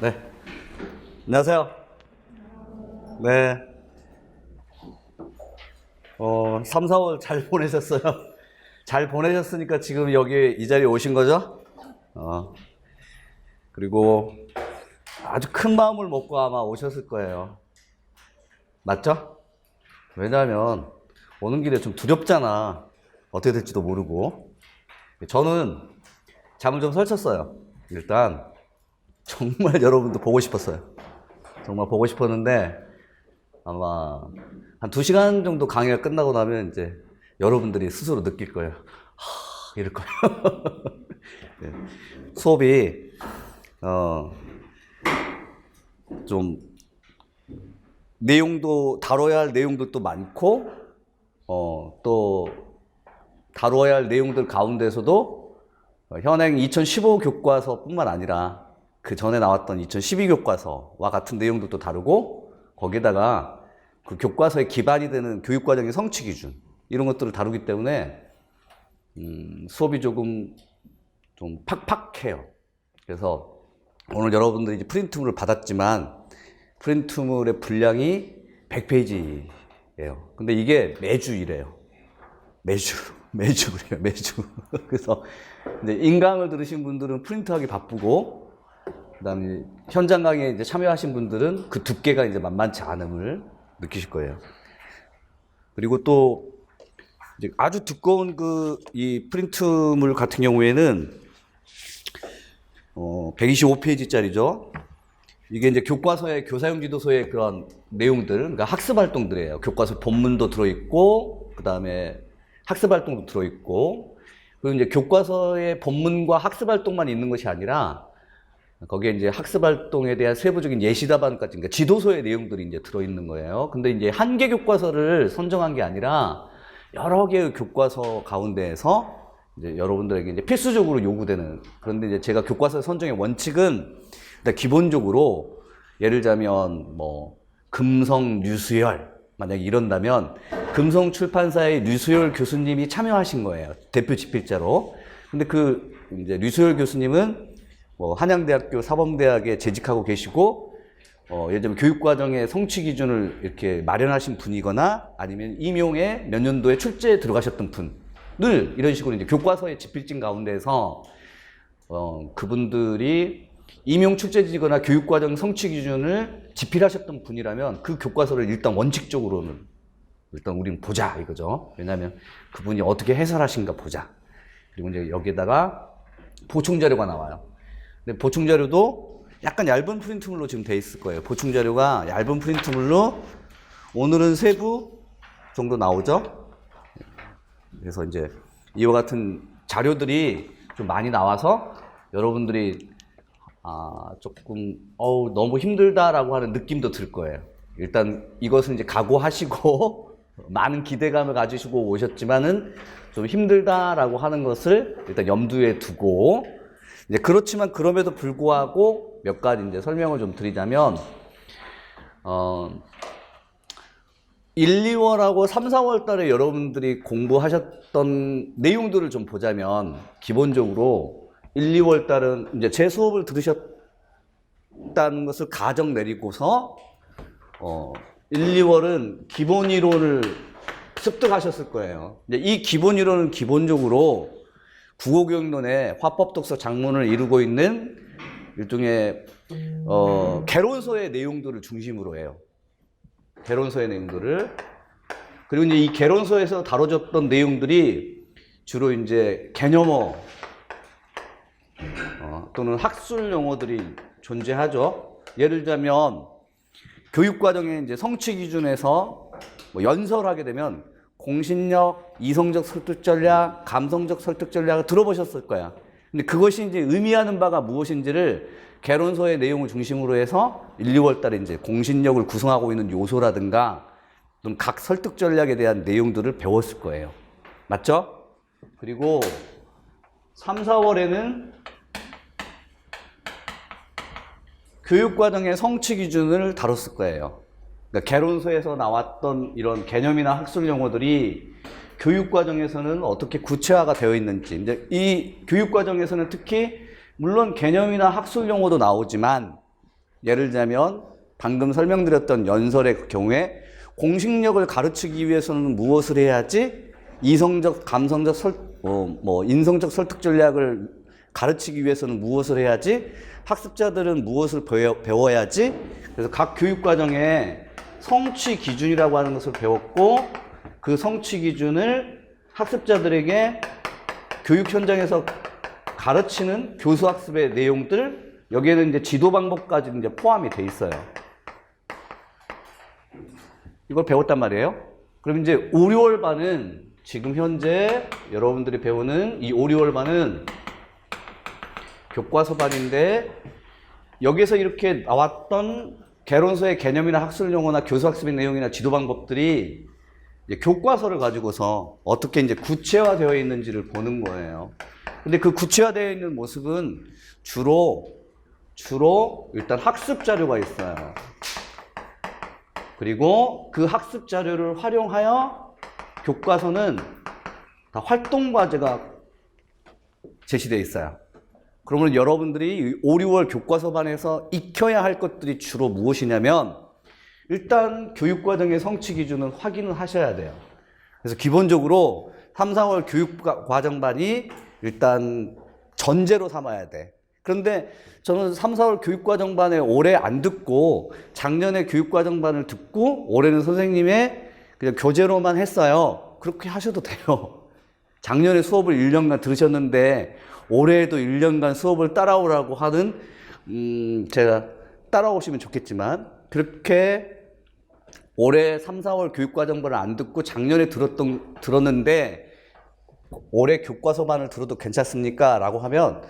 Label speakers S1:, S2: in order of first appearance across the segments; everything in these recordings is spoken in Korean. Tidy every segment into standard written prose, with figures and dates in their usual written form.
S1: 네. 안녕하세요. 네. 3, 4월 잘 보내셨어요? 잘 보내셨으니까 지금 여기 이 자리에 오신 거죠? 그리고 아주 큰 마음을 먹고 아마 오셨을 거예요. 맞죠? 왜냐하면 오는 길에 좀 두렵잖아. 어떻게 될지도 모르고. 저는 잠을 좀 설쳤어요. 일단 정말 여러분도 보고 싶었어요. 정말 보고 싶었는데 아마 한 2시간 정도 강의가 끝나고 나면 이제 여러분들이 스스로 느낄 거예요. 이럴 거예요. 네. 수업이 좀 내용도 다뤄야 할 내용들도 많고 또 다뤄야 할 내용들 가운데서도 현행 2015 교과서뿐만 아니라 그 전에 나왔던 2012 교과서와 같은 내용들도 다루고 거기다가 그 교과서의 기반이 되는 교육과정의 성취 기준 이런 것들을 다루기 때문에 수업이 조금 좀 팍팍해요. 그래서 오늘 여러분들이 이제 프린트물을 받았지만 프린트물의 분량이 100페이지예요. 근데 이게 매주 이래요. 매주 그래요. 매주. 그래서 이제 인강을 들으신 분들은 프린트하기 바쁘고 그다음에 현장 강의에 이제 참여하신 분들은 그 두께가 이제 만만치 않음을 느끼실 거예요. 그리고 또 이제 아주 두꺼운 이 프린트물 같은 경우에는 125페이지짜리죠. 이게 이제 교과서의 교사용 지도서의 그런 내용들, 그러니까 학습 활동들이에요. 교과서 본문도 들어있고, 그 다음에 학습 활동도 들어있고, 그리고 이제 교과서의 본문과 학습 활동만 있는 것이 아니라 거기에 이제 학습 활동에 대한 세부적인 예시 답안까지, 그러니까 지도서의 내용들이 이제 들어있는 거예요. 근데 이제 한 개 교과서를 선정한 게 아니라 여러 개의 교과서 가운데에서 이제 여러분들에게 이제 필수적으로 요구되는, 그런데 이제 제가 교과서 선정의 원칙은 일단 기본적으로 예를 들자면 뭐 금성 류수열 만약에 이런다면 금성 출판사의 류수열 교수님이 참여하신 거예요. 대표 집필자로. 근데 그 이제 류수열 교수님은 뭐 한양대학교 사범대학에 재직하고 계시고 예를 들면 교육과정의 성취 기준을 이렇게 마련하신 분이거나 아니면 임용에 몇 년도에 출제에 들어가셨던 분을 이런 식으로 이제 교과서의 집필진 가운데서 그분들이 임용 출제지거나 교육과정 성취 기준을 집필하셨던 분이라면 그 교과서를 일단 원칙적으로는 일단 우리는 보자 이거죠. 왜냐하면 그분이 어떻게 해설하신가 보자. 그리고 이제 여기에다가 보충 자료가 나와요. 근데 보충 자료도 약간 얇은 프린트물로 지금 돼 있을 거예요. 보충 자료가 얇은 프린트물로 오늘은 3부 정도 나오죠. 그래서 이제 이와 같은 자료들이 좀 많이 나와서 여러분들이 조금 너무 힘들다라고 하는 느낌도 들 거예요. 일단 이것은 이제 각오하시고 많은 기대감을 가지시고 오셨지만은 좀 힘들다라고 하는 것을 일단 염두에 두고 이제 그렇지만 그럼에도 불구하고 몇 가지 이제 설명을 좀 드리자면 1, 2월하고 3, 4월 달에 여러분들이 공부하셨던 내용들을 좀 보자면 기본적으로 1, 2월 달은 이제 제 수업을 들으셨다는 것을 가정 내리고서 1, 2월은 기본 이론을 습득하셨을 거예요. 이제 이 기본 이론은 기본적으로 국어교육론의 화법 독서 장문을 이루고 있는 일종의 개론서의 내용들을 중심으로 해요. 개론서의 내용들을. 그리고 이제 이 개론서에서 다뤄졌던 내용들이 주로 이제 개념어 또는 학술 용어들이 존재하죠. 예를 들자면 교육과정의 이제 성취 기준에서 뭐 연설하게 되면 공신력, 이성적 설득 전략, 감성적 설득 전략을 들어보셨을 거야. 근데 그것이 이제 의미하는 바가 무엇인지를 개론서의 내용을 중심으로 해서 1, 2월 달에 이제 공신력을 구성하고 있는 요소라든가 또는 각 설득 전략에 대한 내용들을 배웠을 거예요. 맞죠? 그리고 3, 4월에는 교육과정의 성취 기준을 다뤘을 거예요. 그러니까 개론서에서 나왔던 이런 개념이나 학술 용어들이 교육과정에서는 어떻게 구체화가 되어 있는지, 이제 이 교육과정에서는 특히 물론 개념이나 학술 용어도 나오지만 예를 들자면 방금 설명드렸던 연설의 경우에 공식력을 가르치기 위해서는 무엇을 해야지? 이성적, 감성적, 인성적 설득 전략을 가르치기 위해서는 무엇을 해야지? 학습자들은 무엇을 배워야지? 그래서 각 교육과정에 성취 기준이라고 하는 것을 배웠고, 그 성취 기준을 학습자들에게 교육 현장에서 가르치는 교수 학습의 내용들, 여기에는 이제 지도 방법까지 이제 포함이 돼 있어요. 이걸 배웠단 말이에요. 그럼 이제 5, 6월 반은 지금 현재 여러분들이 배우는 이 5, 6월 반은 교과서 반인데, 여기서 이렇게 나왔던 개론서의 개념이나 학술 용어나 교수 학습의 내용이나 지도 방법들이 이제 교과서를 가지고서 어떻게 이제 구체화되어 있는지를 보는 거예요. 근데 그 구체화되어 있는 모습은 주로 일단 학습 자료가 있어요. 그리고 그 학습 자료를 활용하여 교과서는 다 활동 과제가 제시되어 있어요. 그러면 여러분들이 5, 6월 교과서반에서 익혀야 할 것들이 주로 무엇이냐면, 일단 교육과정의 성취 기준은 확인을 하셔야 돼요. 그래서 기본적으로 3, 4월 교육과정반이 일단 전제로 삼아야 돼. 그런데 저는 3, 4월 교육과정반에 올해 안 듣고 작년에 교육과정반을 듣고 올해는 선생님의 그냥 교재로만 했어요. 그렇게 하셔도 돼요. 작년에 수업을 1년간 들으셨는데 올해에도 1년간 수업을 따라오라고 하는 제가 따라오시면 좋겠지만, 그렇게 올해 3, 4월 교육과정반을 안 듣고 작년에 들었는데 올해 교과서반을 들어도 괜찮습니까? 라고 하면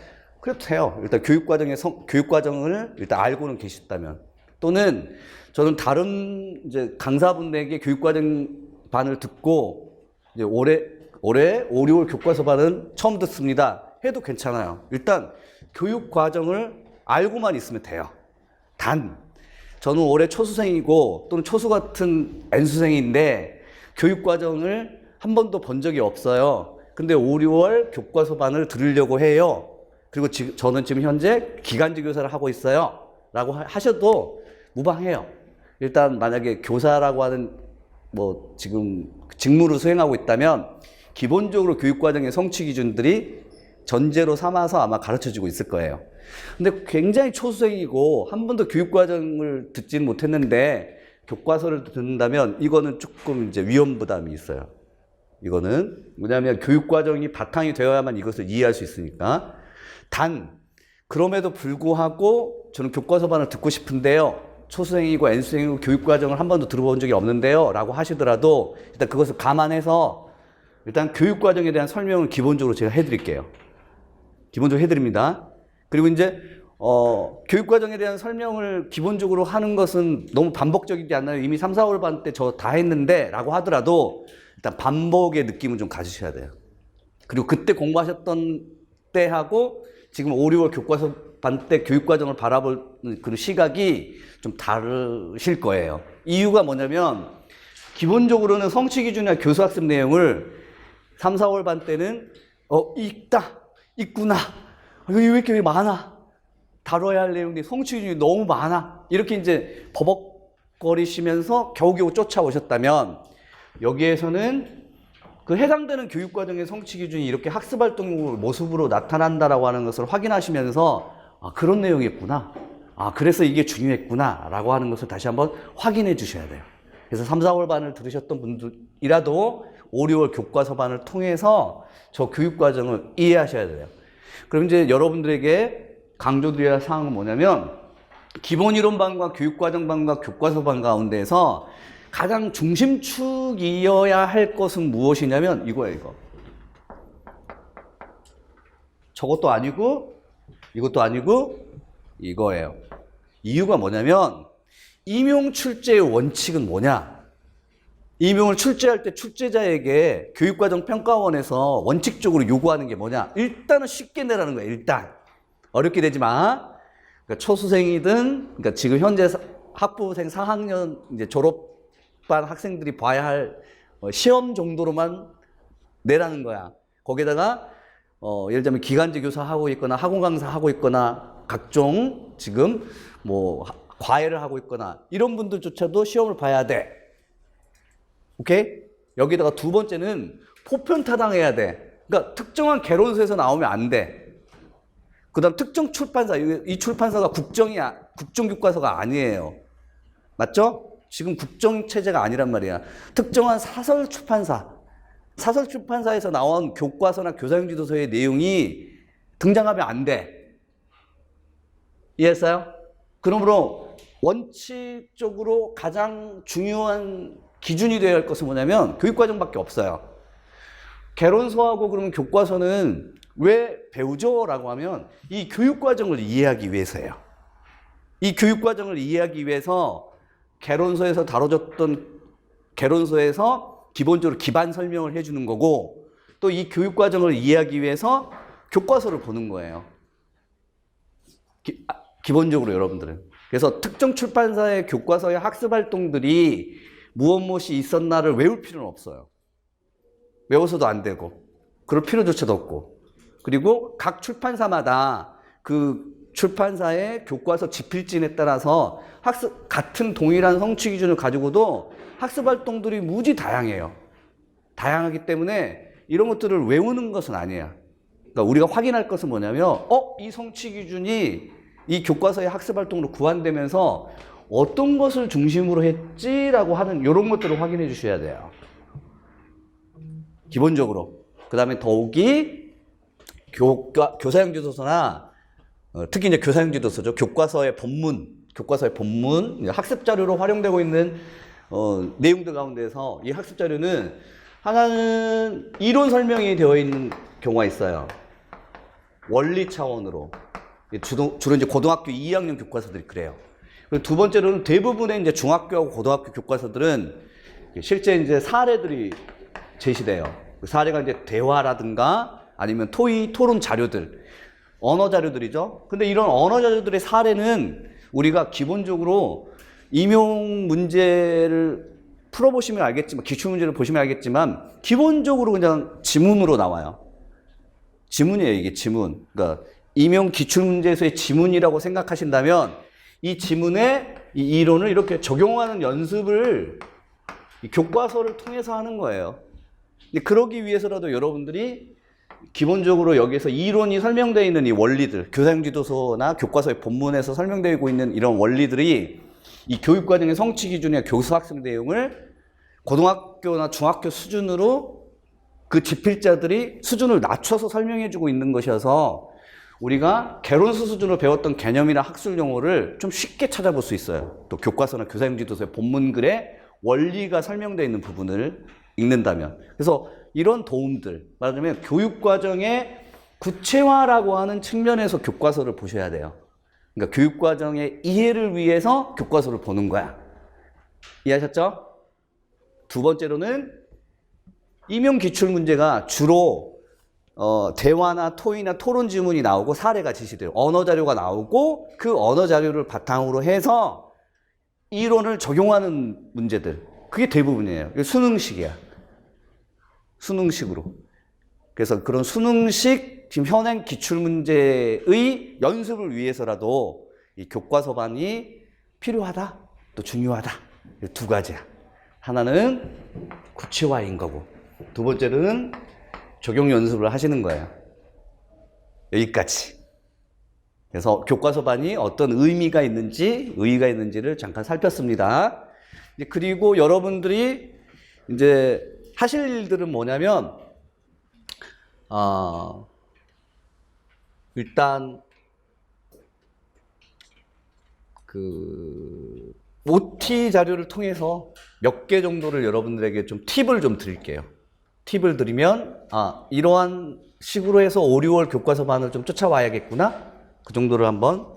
S1: 그래도 돼요. 일단 교육과정을 일단 알고는 계셨다면, 또는 저는 다른 이제 강사분에게 교육과정반을 듣고 이제 올해 5, 6월 교과서반은 처음 듣습니다 해도 괜찮아요. 일단 교육과정을 알고만 있으면 돼요. 단 저는 올해 초수생이고 또는 초수 같은 N수생인데 교육과정을 한 번도 본 적이 없어요. 근데 5, 6월 교과서반을 들으려고 해요. 그리고 저는 지금 현재 기간제 교사를 하고 있어요 라고 하셔도 무방해요. 일단 만약에 교사라고 하는 지금 직무를 수행하고 있다면 기본적으로 교육과정의 성취 기준들이 전제로 삼아서 아마 가르쳐주고 있을 거예요. 근데 굉장히 초수생이고 한 번도 교육과정을 듣지는 못했는데 교과서를 듣는다면 이거는 조금 이제 위험 부담이 있어요. 이거는 뭐냐면 교육과정이 바탕이 되어야만 이것을 이해할 수 있으니까. 단 그럼에도 불구하고 저는 교과서반을 듣고 싶은데요, 초수생이고 N수생이고 교육과정을 한 번도 들어본 적이 없는데요 라고 하시더라도 일단 그것을 감안해서 일단 교육과정에 대한 설명을 기본적으로 제가 해드릴게요. 기본적으로 해드립니다. 그리고 이제 교육과정에 대한 설명을 기본적으로 하는 것은 너무 반복적이지 않나요? 이미 3, 4월 반 때 저 다 했는데 라고 하더라도 일단 반복의 느낌은 좀 가지셔야 돼요. 그리고 그때 공부하셨던 때하고 지금 5, 6월 교과서 반 때 교육과정을 바라볼 그 시각이 좀 다르실 거예요. 이유가 뭐냐면 기본적으로는 성취 기준이나 교수학습 내용을 3, 4월 반 때는 있구나. 왜 이렇게 많아? 다뤄야 할 내용들이 성취 기준이 너무 많아. 이렇게 이제 버벅거리시면서 겨우겨우 쫓아오셨다면 여기에서는 그 해당되는 교육과정의 성취 기준이 이렇게 학습활동 모습으로 나타난다라고 하는 것을 확인하시면서 그런 내용이었구나. 그래서 이게 중요했구나. 라고 하는 것을 다시 한번 확인해 주셔야 돼요. 그래서 3, 4월 반을 들으셨던 분들이라도 5, 6월 교과서 반을 통해서 저 교육과정을 이해하셔야 돼요. 그럼 이제 여러분들에게 강조드려야 할 사항은 뭐냐면 기본이론반과 교육과정반과 교과서반 가운데에서 가장 중심축이어야 할 것은 무엇이냐면 이거예요, 이거. 저것도 아니고 이것도 아니고 이거예요. 이유가 뭐냐면 임용출제의 원칙은 뭐냐? 임용을 출제할 때 출제자에게 교육과정평가원에서 원칙적으로 요구하는 게 뭐냐? 일단은 쉽게 내라는 거예요. 일단 어렵게 내지 마. 그러니까 초수생이든, 그러니까 지금 현재 학부생 4학년 이제 졸업반 학생들이 봐야 할 시험 정도로만 내라는 거야. 거기다가 예를 들면 기간제 교사 하고 있거나 학원 강사 하고 있거나 각종 지금 과외를 하고 있거나 이런 분들조차도 시험을 봐야 돼. 오케이? 여기다가 두 번째는 포편타당해야 돼. 그러니까 특정한 개론서에서 나오면 안 돼. 그 다음 특정 출판사, 이 출판사가 국정교과서가 아니에요. 맞죠? 지금 국정체제가 아니란 말이야. 특정한 사설 출판사에서 나온 교과서나 교사용지도서의 내용이 등장하면 안 돼. 이해했어요? 그러므로 원칙적으로 가장 중요한 기준이 되어야 할 것은 뭐냐면 교육과정밖에 없어요. 개론서하고 그러면 교과서는 왜 배우죠? 라고 하면 이 교육과정을 이해하기 위해서예요. 이 교육과정을 이해하기 위해서 개론서에서 다뤄졌던 개론서에서 기본적으로 기반 설명을 해주는 거고 또 이 교육과정을 이해하기 위해서 교과서를 보는 거예요. 기본적으로 여러분들은. 그래서 특정 출판사의 교과서의 학습활동들이 무엇이 있었나를 외울 필요는 없어요. 외워서도 안 되고 그럴 필요조차도 없고 그리고 각 출판사마다 그 출판사의 교과서 집필진에 따라서 같은 동일한 성취 기준을 가지고도 학습활동들이 무지 다양해요. 다양하기 때문에 이런 것들을 외우는 것은 아니야. 그러니까 우리가 확인할 것은 뭐냐면 이 성취 기준이 이 교과서의 학습활동으로 구환되면서 어떤 것을 중심으로 했지라고 하는 이런 것들을 확인해 주셔야 돼요. 기본적으로. 그 다음에 더욱이 교사용지도서나 특히 이제 교사용지도서죠. 교과서의 본문, 학습 자료로 활용되고 있는 내용들 가운데서 이 학습 자료는 하나는 이론 설명이 되어 있는 경우가 있어요. 원리 차원으로. 주로 이제 고등학교 2학년 교과서들이 그래요. 그리고 두 번째로는 대부분의 이제 중학교하고 고등학교 교과서들은 실제 이제 사례들이 제시돼요. 그 사례가 이제 대화라든가 아니면 토론 자료들, 언어 자료들이죠. 근데 이런 언어 자료들의 사례는 우리가 기본적으로 임용 문제를 풀어보시면 알겠지만, 기출문제를 보시면 알겠지만, 기본적으로 그냥 지문으로 나와요. 지문이에요, 이게 지문. 그러니까 임용 기출문제에서의 지문이라고 생각하신다면, 이 지문에 이 이론을 이렇게 적용하는 연습을 이 교과서를 통해서 하는 거예요. 근데 그러기 위해서라도 여러분들이 기본적으로 여기서 이론이 설명되어 있는 이 원리들, 교사용지도서나 교과서의 본문에서 설명되고 있는 이런 원리들이 이 교육과정의 성취 기준이나 교수학습 내용을 고등학교나 중학교 수준으로 그 집필자들이 수준을 낮춰서 설명해주고 있는 것이어서 우리가 개론서 수준으로 배웠던 개념이나 학술 용어를 좀 쉽게 찾아볼 수 있어요. 또 교과서나 교사용지도서의 본문글에 원리가 설명되어 있는 부분을 읽는다면. 그래서 이런 도움들, 말하자면 교육과정의 구체화라고 하는 측면에서 교과서를 보셔야 돼요. 그러니까 교육과정의 이해를 위해서 교과서를 보는 거야. 이해하셨죠? 두 번째로는 임용 기출문제가 주로 대화나 토의나 토론 지문이 나오고 사례가 제시돼요. 언어 자료가 나오고 그 언어 자료를 바탕으로 해서 이론을 적용하는 문제들. 그게 대부분이에요. 수능식이야. 수능식으로. 그래서 그런 수능식 지금 현행 기출문제의 연습을 위해서라도 이 교과서반이 필요하다, 또 중요하다. 두 가지야. 하나는 구체화인 거고, 두 번째는 적용 연습을 하시는 거예요. 여기까지. 그래서 교과서반이 어떤 의의가 있는지를 잠깐 살폈습니다. 그리고 여러분들이 이제 하실 일들은 뭐냐면, 일단, OT 자료를 통해서 몇 개 정도를 여러분들에게 좀 팁을 좀 드릴게요. 팁을 드리면, 이러한 식으로 해서 5, 6월 교과서반을 좀 쫓아와야겠구나. 그 정도를 한번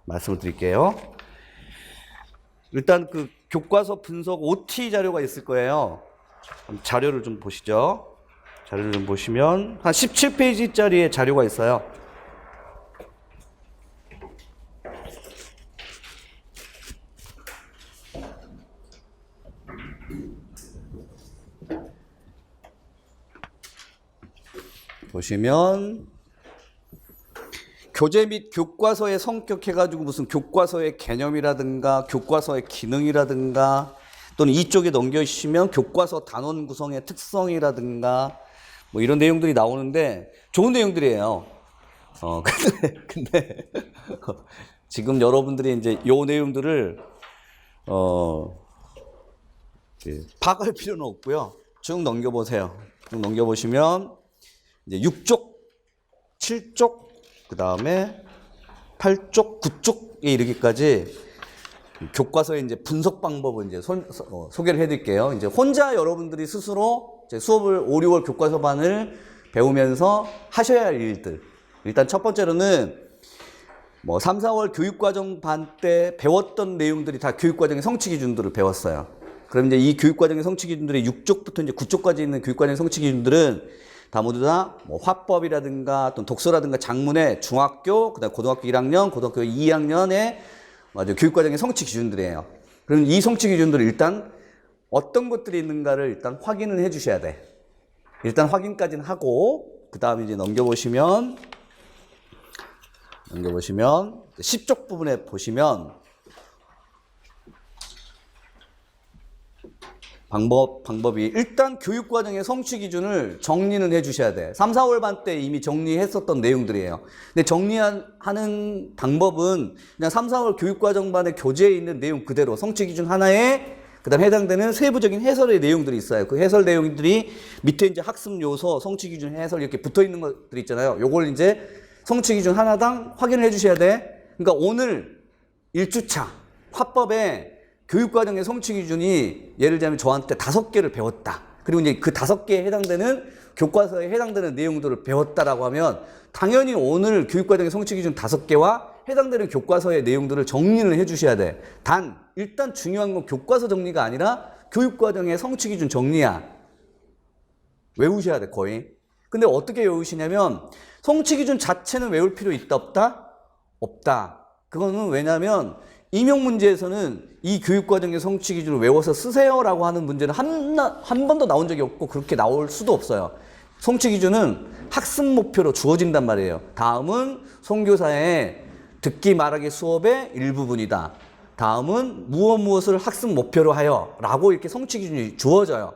S1: 말씀을 드릴게요. 일단 그 교과서 분석 OT 자료가 있을 거예요. 자료를 좀 보시죠. 자료를 좀 보시면 한 17페이지짜리의 자료가 있어요. 보시면 교재 및 교과서의 성격 해가지고 무슨 교과서의 개념이라든가 교과서의 기능이라든가 또는 이쪽에 넘겨주시면 교과서 단원 구성의 특성이라든가 뭐 이런 내용들이 나오는데 좋은 내용들이에요. 근데 지금 여러분들이 이제 요 내용들을 파악할 필요는 없고요. 쭉 넘겨보세요. 쭉 넘겨보시면 이제 6쪽, 7쪽, 그 다음에 8쪽, 9쪽에 이르기까지 교과서의 이제 분석 방법을 이제 소개를 해드릴게요. 이제 혼자 여러분들이 스스로 이제 수업을 5, 6월 교과서반을 배우면서 하셔야 할 일들. 일단 첫 번째로는 뭐 3, 4월 교육과정반 때 배웠던 내용들이 다 교육과정의 성취 기준들을 배웠어요. 그럼 이제 이 교육과정의 성취 기준들의 6쪽부터 이제 9쪽까지 있는 교육과정의 성취 기준들은 다 모두 다 뭐 화법이라든가 또 독서라든가 작문의 중학교, 그다음 고등학교 1학년, 고등학교 2학년의 맞아 교육과정의 성취 기준들이에요. 그럼 이 성취 기준들을 일단 어떤 것들이 있는가를 일단 확인을 해주셔야 돼. 일단 확인까지는 하고 그 다음에 이제 넘겨보시면 10쪽 부분에 보시면 방법이 일단 교육과정의 성취 기준을 정리는 해주셔야 돼. 3, 4월 반 때 이미 정리했었던 내용들이에요. 근데 정리하는 방법은 그냥 3, 4월 교육과정반의 교재에 있는 내용 그대로 성취 기준 하나에 그 다음에 해당되는 세부적인 해설의 내용들이 있어요. 그 해설 내용들이 밑에 이제 학습 요소, 성취 기준 해설 이렇게 붙어 있는 것들이 있잖아요. 요걸 이제 성취 기준 하나당 확인을 해주셔야 돼. 그러니까 오늘 1주차 화법에 교육과정의 성취 기준이 예를 들자면 저한테 5개를 배웠다. 그리고 이제 그 5개에 해당되는 교과서에 해당되는 내용들을 배웠다라고 하면 당연히 오늘 교육과정의 성취 기준 5개와 해당되는 교과서의 내용들을 정리를 해 주셔야 돼. 단 일단 중요한 건 교과서 정리가 아니라 교육과정의 성취 기준 정리야. 외우셔야 돼 거의. 근데 어떻게 외우시냐면 성취 기준 자체는 외울 필요 있다 없다? 없다. 그거는 왜냐면 임용 문제에서는 이 교육과정의 성취 기준을 외워서 쓰세요라고 하는 문제는 한 번도 나온 적이 없고 그렇게 나올 수도 없어요. 성취 기준은 학습 목표로 주어진단 말이에요. 다음은 선교사의 듣기 말하기 수업의 일부분이다. 다음은 무엇을 학습 목표로 하여 라고 이렇게 성취 기준이 주어져요.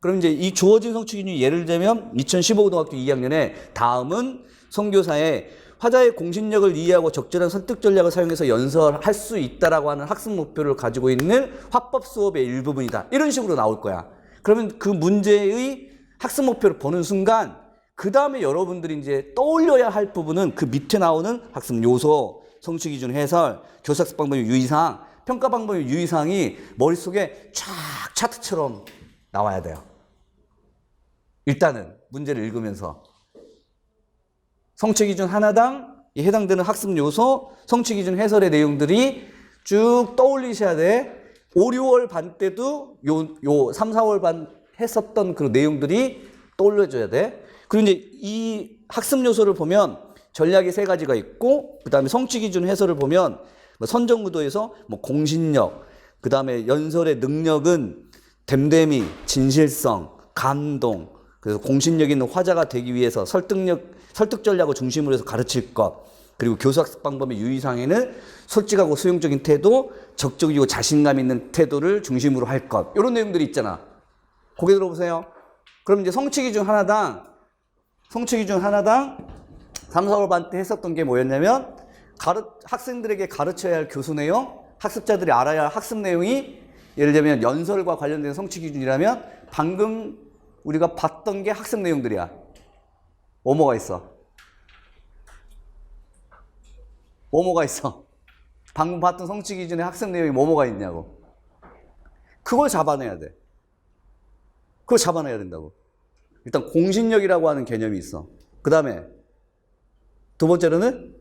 S1: 그럼 이제 이 주어진 성취 기준이 예를 들면 2015고등학교 2학년에 다음은 선교사의 화자의 공신력을 이해하고 적절한 설득 전략을 사용해서 연설할 수 있다라고 하는 학습 목표를 가지고 있는 화법 수업의 일부분이다. 이런 식으로 나올 거야. 그러면 그 문제의 학습 목표를 보는 순간 그 다음에 여러분들이 이제 떠올려야 할 부분은 그 밑에 나오는 학습 요소, 성취 기준 해설, 교사학습 방법의 유의사항, 평가 방법의 유의사항이 머릿속에 쫙 차트처럼 나와야 돼요. 일단은 문제를 읽으면서 성취 기준 하나당 해당되는 학습 요소, 성취 기준 해설의 내용들이 쭉 떠올리셔야 돼. 5, 6월 반 때도 요 3, 4월 반 했었던 그 내용들이 떠올려져야 돼. 그리고 이제 이 학습 요소를 보면 전략이 3가지가 있고, 그 다음에 성취 기준 해설을 보면 선정구도에서 공신력, 그 다음에 연설의 능력은 댐댐이, 진실성, 감동, 그래서 공신력 있는 화자가 되기 위해서 설득 전략을 중심으로 해서 가르칠 것, 그리고 교사학습 방법의 유의사항에는 솔직하고 수용적인 태도, 적극적이고 자신감 있는 태도를 중심으로 할 것, 이런 내용들이 있잖아. 고개 들어보세요. 그럼 이제 성취 기준 하나당 3, 4월 반 때 했었던 게 뭐였냐면 학생들에게 가르쳐야 할 교수 내용, 학습자들이 알아야 할 학습 내용이 예를 들면 연설과 관련된 성취 기준이라면 방금 우리가 봤던 게 학습 내용들이야. 뭐가 있어? 뭐가 있어? 방금 봤던 성취 기준의 학습 내용이 뭐가 있냐고. 그걸 잡아내야 돼. 그걸 잡아내야 된다고. 일단 공신력이라고 하는 개념이 있어. 그 다음에 두 번째로는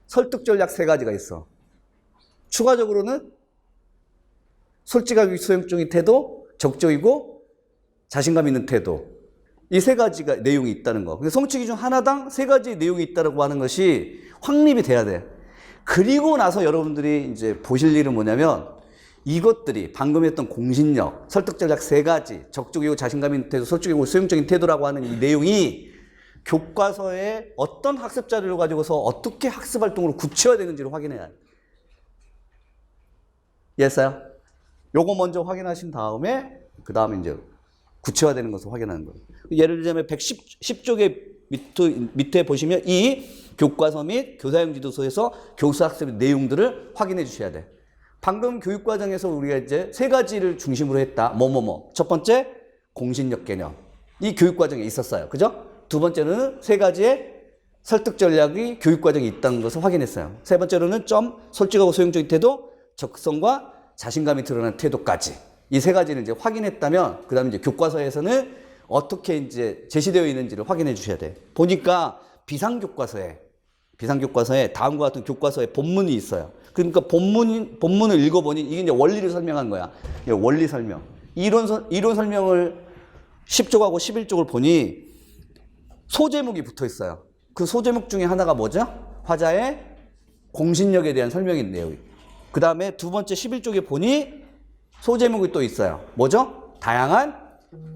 S1: 설득 전략 3가지가 있어. 추가적으로는 솔직하고 수용적인 태도, 적극적이고 자신감 있는 태도. 이 3가지가 내용이 있다는 거. 근데 성취 기준 하나당 3가지 내용이 있다고 하는 것이 확립이 돼야 돼. 그리고 나서 여러분들이 이제 보실 일은 뭐냐면 이것들이 방금 했던 공신력, 설득 전략 3가지, 적극적이고 자신감 있는 태도, 솔직하고 수용적인 태도라고 하는 이 내용이 교과서에 어떤 학습 자료를 가지고서 어떻게 학습 활동으로 굳혀야 되는지를 확인해야 해요. 이해했어요? 요거 먼저 확인하신 다음에 그 다음에 이제 굳혀야 되는 것을 확인하는 거예요. 예를 들자면 110쪽의 밑에 보시면 이 교과서 및 교사용 지도서에서 교사 학습의 내용들을 확인해 주셔야 돼. 방금 교육과정에서 우리가 이제 세 가지를 중심으로 했다. 첫 번째 공신력 개념. 이 교육과정에 있었어요. 그죠? 두 번째로는 세 가지의 설득 전략이 교육과정에 있다는 것을 확인했어요. 세 번째로는 솔직하고 소용적인 태도, 적성과 자신감이 드러나는 태도까지. 이 세 가지를 이제 확인했다면, 그 다음에 이제 교과서에서는 어떻게 이제 제시되어 있는지를 확인해 주셔야 돼. 보니까 비상교과서에 다음과 같은 교과서에 본문이 있어요. 그러니까 본문을 읽어보니 이게 이제 원리를 설명한 거야. 원리 설명. 이론 설명을 10쪽하고 11쪽을 보니 소제목이 붙어 있어요. 그 소제목 중에 하나가 뭐죠? 화자의 공신력에 대한 설명인 내용이. 그 다음에 두 번째 11쪽에 보니 소제목이 또 있어요. 뭐죠? 다양한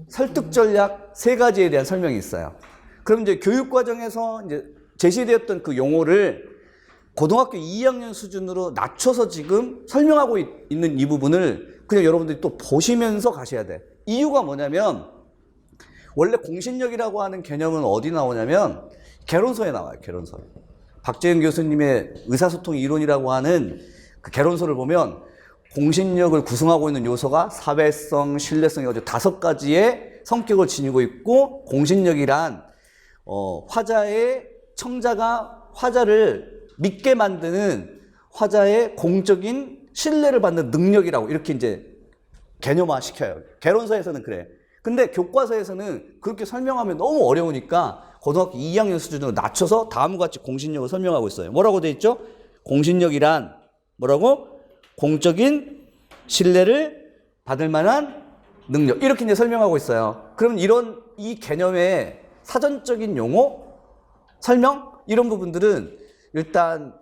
S1: 설득 전략 세 가지에 대한 설명이 있어요. 그럼 이제 교육과정에서 이제 제시되었던 그 용어를 고등학교 2학년 수준으로 낮춰서 지금 설명하고 있는 이 부분을 그냥 여러분들이 또 보시면서 가셔야 돼. 이유가 뭐냐면 원래 공신력이라고 하는 개념은 어디 나오냐면 개론서에 나와요. 개론서에. 박재현 교수님의 의사소통 이론이라고 하는 그 개론서를 보면 공신력을 구성하고 있는 요소가 사회성, 신뢰성이 아주 5가지의 성격을 지니고 있고, 공신력이란 청자가 화자를 믿게 만드는 화자의 공적인 신뢰를 받는 능력이라고 이렇게 이제 개념화 시켜요. 개론서에서는 그래. 근데 교과서에서는 그렇게 설명하면 너무 어려우니까 고등학교 2학년 수준으로 낮춰서 다음과 같이 공신력을 설명하고 있어요. 뭐라고 돼 있죠? 공신력이란 뭐라고? 공적인 신뢰를 받을 만한 능력. 이렇게 이제 설명하고 있어요. 그럼 이 개념의 사전적인 용어, 설명, 이런 부분들은 일단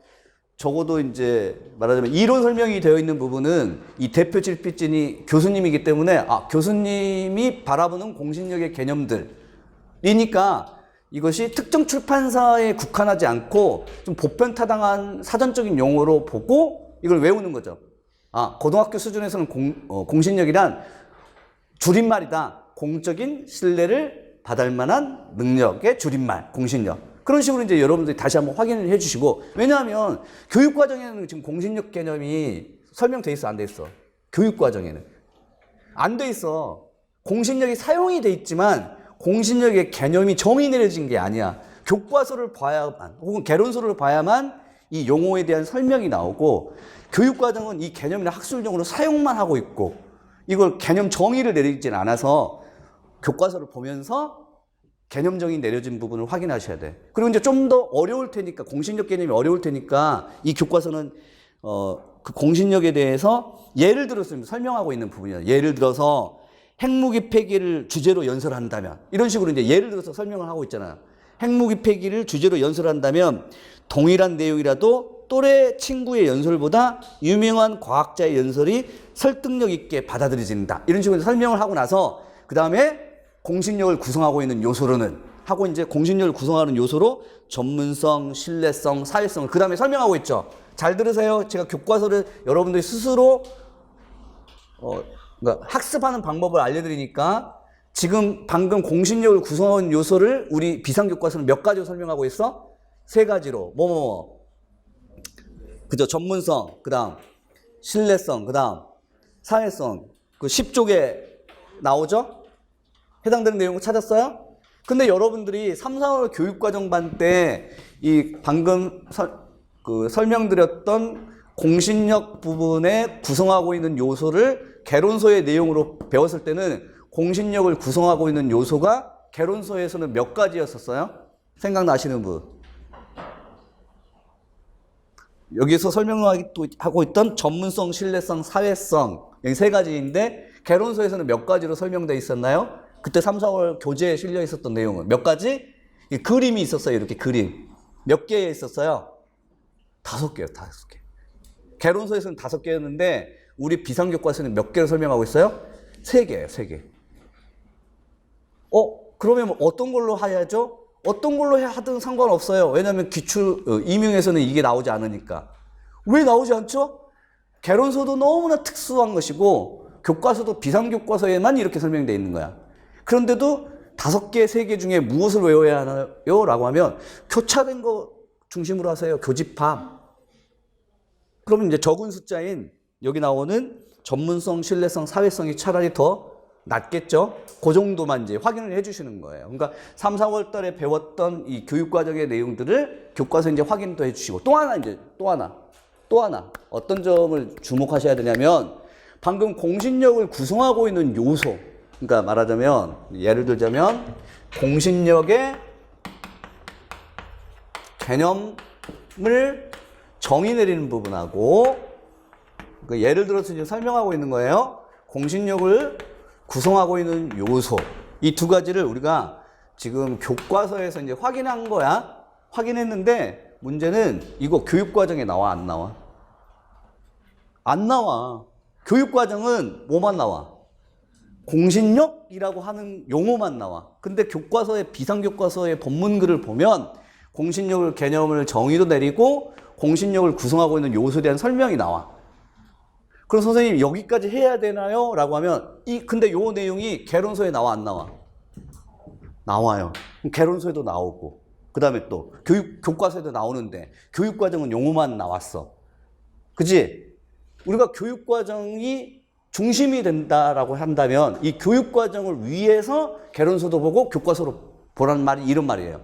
S1: 적어도 이제 말하자면 이론 설명이 되어 있는 부분은 이 대표 실필진이 교수님이기 때문에 교수님이 바라보는 공신력의 개념들이니까 이것이 특정 출판사에 국한하지 않고 좀 보편타당한 사전적인 용어로 보고 이걸 외우는 거죠. 고등학교 수준에서는 공신력이란 줄임말이다. 공적인 신뢰를 받을 만한 능력의 줄임말, 공신력. 그런 식으로 이제 여러분들이 다시 한번 확인을 해 주시고, 왜냐하면 교육과정에는 지금 공신력 개념이 설명돼 있어, 안 돼 있어? 교육과정에는. 안 돼 있어. 공신력이 사용이 돼 있지만 공신력의 개념이 정의 내려진 게 아니야. 교과서를 봐야만, 혹은 개론서를 봐야만 이 용어에 대한 설명이 나오고, 교육과정은 이 개념이나 학술용어로 사용만 하고 있고, 이걸 개념 정의를 내리지는 않아서 교과서를 보면서 개념 정의 내려진 부분을 확인하셔야 돼. 그리고 이제 좀 더 어려울 테니까, 공신력 개념이 어려울 테니까 이 교과서는 그 공신력에 대해서 예를 들어서 설명하고 있는 부분이야. 예를 들어서 핵무기 폐기를 주제로 연설한다면, 이런 식으로 이제 예를 들어서 설명을 하고 있잖아요. 핵무기 폐기를 주제로 연설한다면 동일한 내용이라도 또래 친구의 연설보다 유명한 과학자의 연설이 설득력 있게 받아들여진다. 이런 식으로 설명을 하고 나서 그 다음에 공신력을 구성하고 있는 요소로는 하고, 이제 공신력을 구성하는 요소로 전문성, 신뢰성, 사회성을 그 다음에 설명하고 있죠. 잘 들으세요. 제가 교과서를 여러분들이 스스로 그러니까 학습하는 방법을 알려드리니까, 지금 방금 공신력을 구성하는 요소를 우리 비상교과서는 몇 가지로 설명하고 있어? 3가지로. 그죠? 전문성, 그 다음 신뢰성, 그 다음 사회성. 그 10쪽에 나오죠? 해당되는 내용을 찾았어요? 근데 여러분들이 3, 4월 교육과정반 때 이 방금 설명드렸던 공신력 부분에 구성하고 있는 요소를 개론서의 내용으로 배웠을 때는 공신력을 구성하고 있는 요소가 개론서에서는 몇 가지였었어요? 생각나시는 분? 여기서 설명하고 있던 전문성, 신뢰성, 사회성, 이 3가지인데 개론서에서는 몇 가지로 설명되어 있었나요? 그때 3, 4월 교재에 실려 있었던 내용은 몇 가지? 그림이 있었어요. 이렇게 그림. 몇 개에 있었어요? 5개요. 5개. 개론서에서는 5개였는데 우리 비상교과서는 몇 개를 설명하고 있어요? 3개예요. 3개. 그러면 어떤 걸로 해야죠? 어떤 걸로 하든 상관없어요. 왜냐하면 기출 임용에서는 이게 나오지 않으니까. 왜 나오지 않죠? 개론서도 너무나 특수한 것이고 교과서도 비상교과서에만 이렇게 설명되어 있는 거야. 그런데도 5개, 3개 중에 무엇을 외워야 하나요? 라고 하면 교차된 거 중심으로 하세요. 교집합. 그러면 이제 적은 숫자인 여기 나오는 전문성, 신뢰성, 사회성이 차라리 더 낮겠죠? 그 정도만 이제 확인을 해 주시는 거예요. 그러니까 3, 4월 달에 배웠던 이 교육과정의 내용들을 교과서 이제 확인도 해 주시고 또 하나 어떤 점을 주목하셔야 되냐면 방금 공신력을 구성하고 있는 요소, 그러니까 말하자면 예를 들자면 공신력의 개념을 정의 내리는 부분하고, 그러니까 예를 들어서 지금 설명하고 있는 거예요. 공신력을 구성하고 있는 요소, 이 두 가지를 우리가 지금 교과서에서 이제 확인한 거야. 확인했는데 문제는 이거 교육과정에 나와, 안 나와? 안 나와. 교육과정은 뭐만 나와? 공신력이라고 하는 용어만 나와. 근데 교과서의 비상교과서의 본문글을 보면 공신력을 개념을 정의도 내리고 공신력을 구성하고 있는 요소에 대한 설명이 나와. 그럼 선생님 여기까지 해야 되나요? 라고 하면 근데 요 내용이 개론서에 나와, 안 나와? 나와요. 개론서에도 나오고 그 다음에 또 교과서에도 나오는데 교육과정은 용어만 나왔어. 그치? 우리가 교육과정이 중심이 된다라고 한다면 이 교육과정을 위해서 개론서도 보고 교과서로 보라는 말이 이런 말이에요.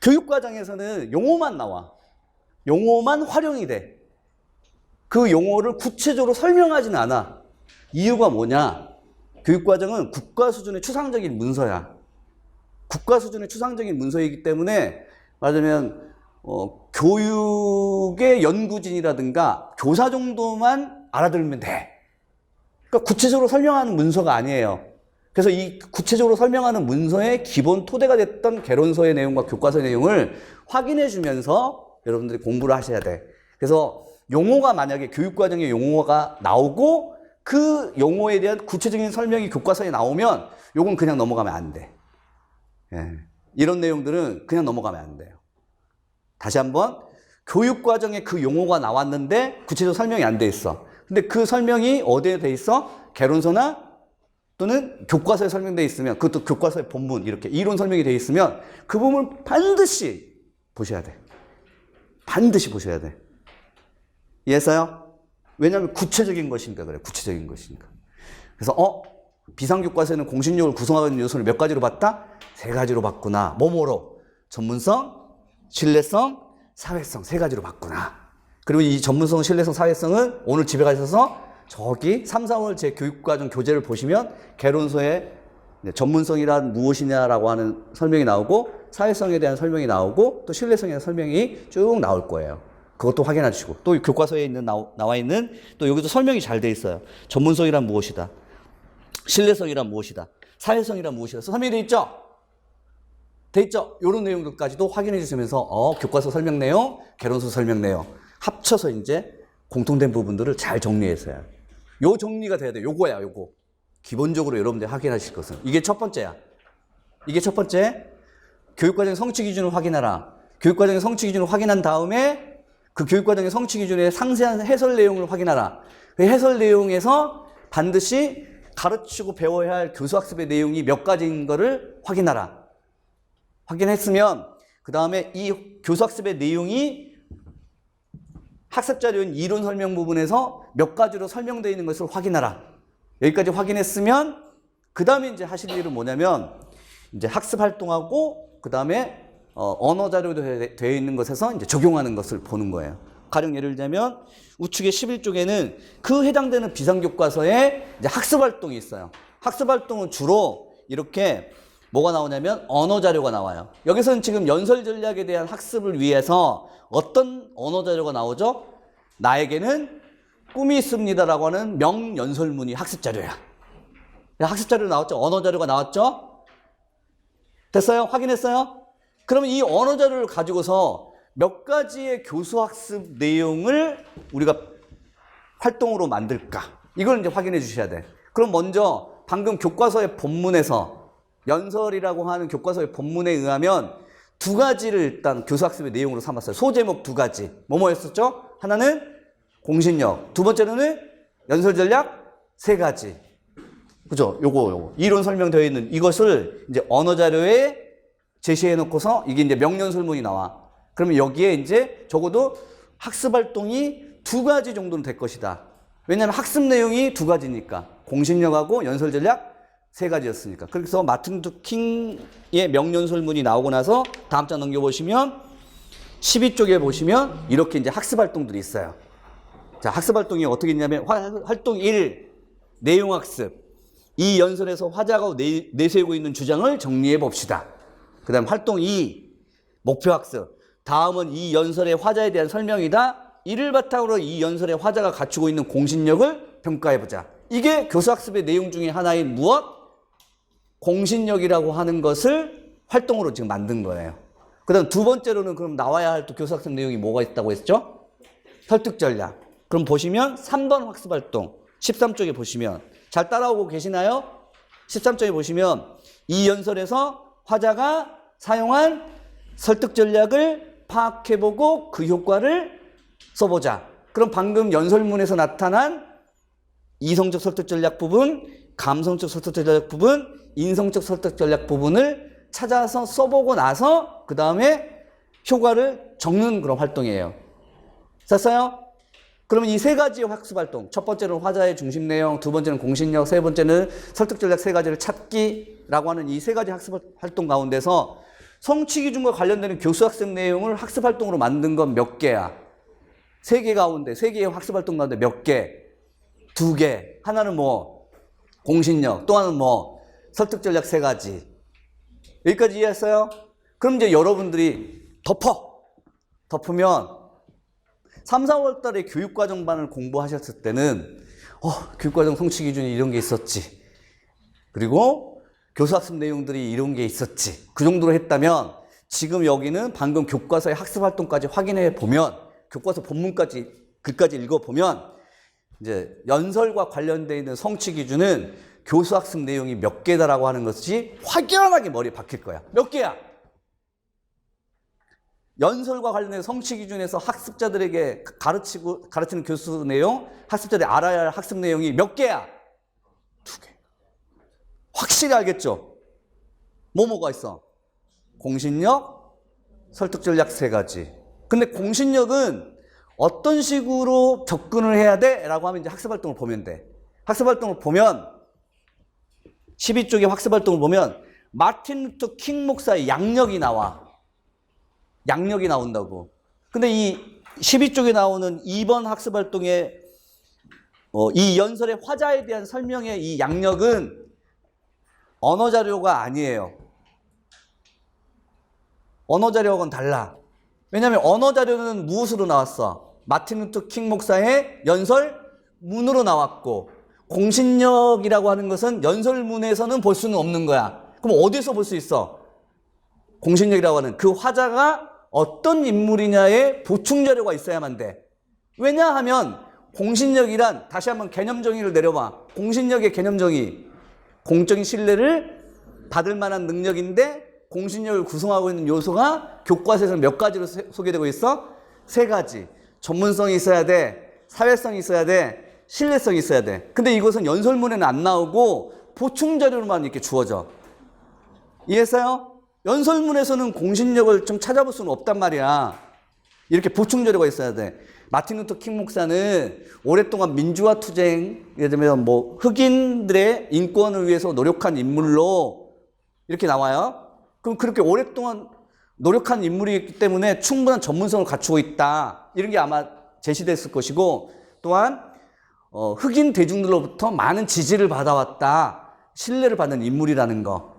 S1: 교육과정에서는 용어만 나와. 용어만 활용이 돼. 그 용어를 구체적으로 설명하지는 않아. 이유가 뭐냐? 교육과정은 국가 수준의 추상적인 문서야. 국가 수준의 추상적인 문서이기 때문에 말하자면 교육의 연구진이라든가 교사 정도만 알아들으면 돼. 그러니까 구체적으로 설명하는 문서가 아니에요. 그래서 이 구체적으로 설명하는 문서의 기본 토대가 됐던 개론서의 내용과 교과서의 내용을 확인해 주면서 여러분들이 공부를 하셔야 돼. 그래서 용어가 만약에 교육과정의 용어가 나오고 그 용어에 대한 구체적인 설명이 교과서에 나오면 요건 그냥 넘어가면 안 돼. 예. 이런 내용들은 그냥 넘어가면 안 돼요. 다시 한번, 교육과정에 그 용어가 나왔는데 구체적으로 설명이 안 돼 있어. 근데 그 설명이 어디에 돼 있어? 개론서나 또는 교과서에 설명돼 있으면, 그것도 교과서의 본문 이렇게 이론 설명이 돼 있으면 그 부분을 반드시 보셔야 돼. 반드시 보셔야 돼. 이해했어요? 왜냐하면 구체적인 것이니까 그래. 구체적인 것이니까. 그래서 비상교과서에는 공신력을 구성하는 요소를 몇 가지로 봤다? 3가지로 봤구나. 뭐뭐로? 전문성, 신뢰성, 사회성 3가지로 봤구나. 그리고 이 전문성, 신뢰성, 사회성은 오늘 집에 가셔서 저기 3, 4월 제 교육과정 교재를 보시면 개론서에 전문성이란 무엇이냐라고 하는 설명이 나오고 사회성에 대한 설명이 나오고 또 신뢰성에 대한 설명이 쭉 나올 거예요. 그것도 확인해 주시고 또 교과서에 있는 나와 있는 또 여기도 설명이 잘 돼 있어요. 전문성이란 무엇이다. 신뢰성이란 무엇이다. 사회성이란 무엇이다. 설명이 돼 있죠? 돼 있죠? 이런 내용들까지도 확인해 주시면서 교과서 설명 내용, 개론서 설명 내용 합쳐서 이제 공통된 부분들을 잘 정리해서요. 요 정리가 돼야 돼. 요거야, 요거. 기본적으로 여러분들 확인하실 것은. 이게 첫 번째야. 이게 첫 번째. 교육과정의 성취 기준을 확인하라. 교육과정의 성취 기준을 확인한 다음에 그 교육과정의 성취 기준의 상세한 해설 내용을 확인하라. 그 해설 내용에서 반드시 가르치고 배워야 할 교수학습의 내용이 몇 가지인 거를 확인하라. 확인했으면 그 다음에 이 교수학습의 내용이 학습자료인 이론 설명 부분에서 몇 가지로 설명되어 있는 것을 확인하라. 여기까지 확인했으면 그 다음에 이제 하실 일은 뭐냐면 이제 학습 활동하고 그 다음에 언어 자료도 되어 있는 것에서 이제 적용하는 것을 보는 거예요. 가령 예를 들자면 우측의 11쪽에는 그 해당되는 비상교과서에 이제 학습 활동이 있어요. 학습 활동은 주로 이렇게 뭐가 나오냐면 언어 자료가 나와요. 여기서는 지금 연설 전략에 대한 학습을 위해서 어떤 언어 자료가 나오죠? 나에게는 꿈이 있습니다라고 하는 명연설문이 학습 자료야. 학습 자료 나왔죠? 언어 자료가 나왔죠? 됐어요? 확인했어요? 그러면 이 언어 자료를 가지고서 몇 가지의 교수학습 내용을 우리가 활동으로 만들까? 이걸 이제 확인해 주셔야 돼. 그럼 먼저 방금 교과서의 본문에서 연설이라고 하는 교과서의 본문에 의하면 두 가지를 일단 교수학습의 내용으로 삼았어요. 소제목 두 가지. 뭐였었죠? 하나는 공신력, 두 번째로는 연설 전략 세 가지. 그죠? 요거. 이론 설명되어 있는 이것을 이제 언어 자료에 제시해 놓고서 이게 이제 명령설문이 나와. 그러면 여기에 이제 적어도 학습 활동이 두 가지 정도는 될 것이다. 왜냐하면 학습 내용이 두 가지니까. 공신력하고 연설 전략 세 가지였으니까. 그래서 마틴 루터 킹의 명령설문이 나오고 나서 다음 장 넘겨보시면 12쪽에 보시면 이렇게 이제 학습 활동들이 있어요. 자, 학습 활동이 어떻게 있냐면 활동 1, 내용 학습. 이 연설에서 화자가 내세우고 있는 주장을 정리해 봅시다. 그 다음 활동 2, 목표 학습. 다음은 이 연설의 화자에 대한 설명이다. 이를 바탕으로 이 연설의 화자가 갖추고 있는 공신력을 평가해 보자. 이게 교수학습의 내용 중에 하나인 무엇? 공신력이라고 하는 것을 활동으로 지금 만든 거예요. 그 다음 두 번째로는 그럼 나와야 할 또 교수학습 내용이 뭐가 있다고 했죠? 설득 전략. 그럼 보시면 3번 학습 활동 13쪽에 보시면 잘 따라오고 계시나요? 13쪽에 보시면 이 연설에서 화자가 사용한 설득 전략을 파악해보고 그 효과를 써보자. 그럼 방금 연설문에서 나타난 이성적 설득 전략 부분, 감성적 설득 전략 부분, 인성적 설득 전략 부분을 찾아서 써보고 나서 그 다음에 효과를 적는 그런 활동이에요. 됐어요? 그러면 이 세 가지의 학습 활동, 첫 번째는 화자의 중심 내용, 두 번째는 공신력, 세 번째는 설득 전략 세 가지를 찾기라고 하는 이 세 가지 학습 활동 가운데서 성취 기준과 관련되는 교수학습 내용을 학습 활동으로 만든 건 몇 개야? 세 개 가운데, 세 개의 학습 활동 가운데 몇 개? 두 개. 하나는 뭐? 공신력. 또 하나는 뭐? 설득 전략 세 가지. 여기까지 이해했어요? 그럼 이제 여러분들이 덮으면 3, 4월 달에 교육과정반을 공부하셨을 때는 교육과정 성취 기준이 이런 게 있었지. 그리고 교수학습 내용들이 이런 게 있었지. 그 정도로 했다면 지금 여기는 방금 교과서의 학습 활동까지 확인해 보면 교과서 본문까지 글까지 읽어보면 이제 연설과 관련되어 있는 성취 기준은 교수학습 내용이 몇 개다라고 하는 것이 확연하게 머리에 박힐 거야. 몇 개야? 연설과 관련된 성취 기준에서 학습자들에게 가르치는 교수 내용, 학습자들이 알아야 할 학습 내용이 몇 개야? 두 개. 확실히 알겠죠? 뭐가 있어? 공신력, 설득 전략 세 가지. 근데 공신력은 어떤 식으로 접근을 해야 돼? 라고 하면 이제 학습 활동을 보면 돼. 학습 활동을 보면 12쪽의 학습 활동을 보면 마틴 루터 킹 목사의 양력이 나와. 양력이 나온다고. 근데 이 12쪽에 나오는 2번 학습 활동의 이 연설의 화자에 대한 설명의 이 양력은 언어 자료가 아니에요. 언어 자료하고는 달라. 왜냐하면 언어 자료는 무엇으로 나왔어? 마틴 루터 킹 목사의 연설문으로 나왔고 공신력이라고 하는 것은 연설문에서는 볼 수는 없는 거야. 그럼 어디서 볼 수 있어? 공신력이라고 하는 그 화자가 어떤 인물이냐의 보충 자료가 있어야만 돼. 왜냐하면 공신력이란 다시 한번 개념 정의를 내려봐. 공신력의 개념 정의. 공적인 신뢰를 받을 만한 능력인데 공신력을 구성하고 있는 요소가 교과서에서 몇 가지로 소개되고 있어? 세 가지. 전문성이 있어야 돼. 사회성이 있어야 돼. 신뢰성이 있어야 돼. 근데 이것은 연설문에는 안 나오고 보충 자료로만 이렇게 주어져. 이해했어요? 연설문에서는 공신력을 좀 찾아볼 수는 없단 말이야. 이렇게 보충 자료가 있어야 돼. 마틴 루터 킹 목사는 오랫동안 민주화 투쟁, 예를 들면 뭐 흑인들의 인권을 위해서 노력한 인물로 이렇게 나와요. 그럼 그렇게 오랫동안 노력한 인물이기 때문에 충분한 전문성을 갖추고 있다. 이런 게 아마 제시됐을 것이고, 또한 흑인 대중들로부터 많은 지지를 받아왔다. 신뢰를 받는 인물이라는 거.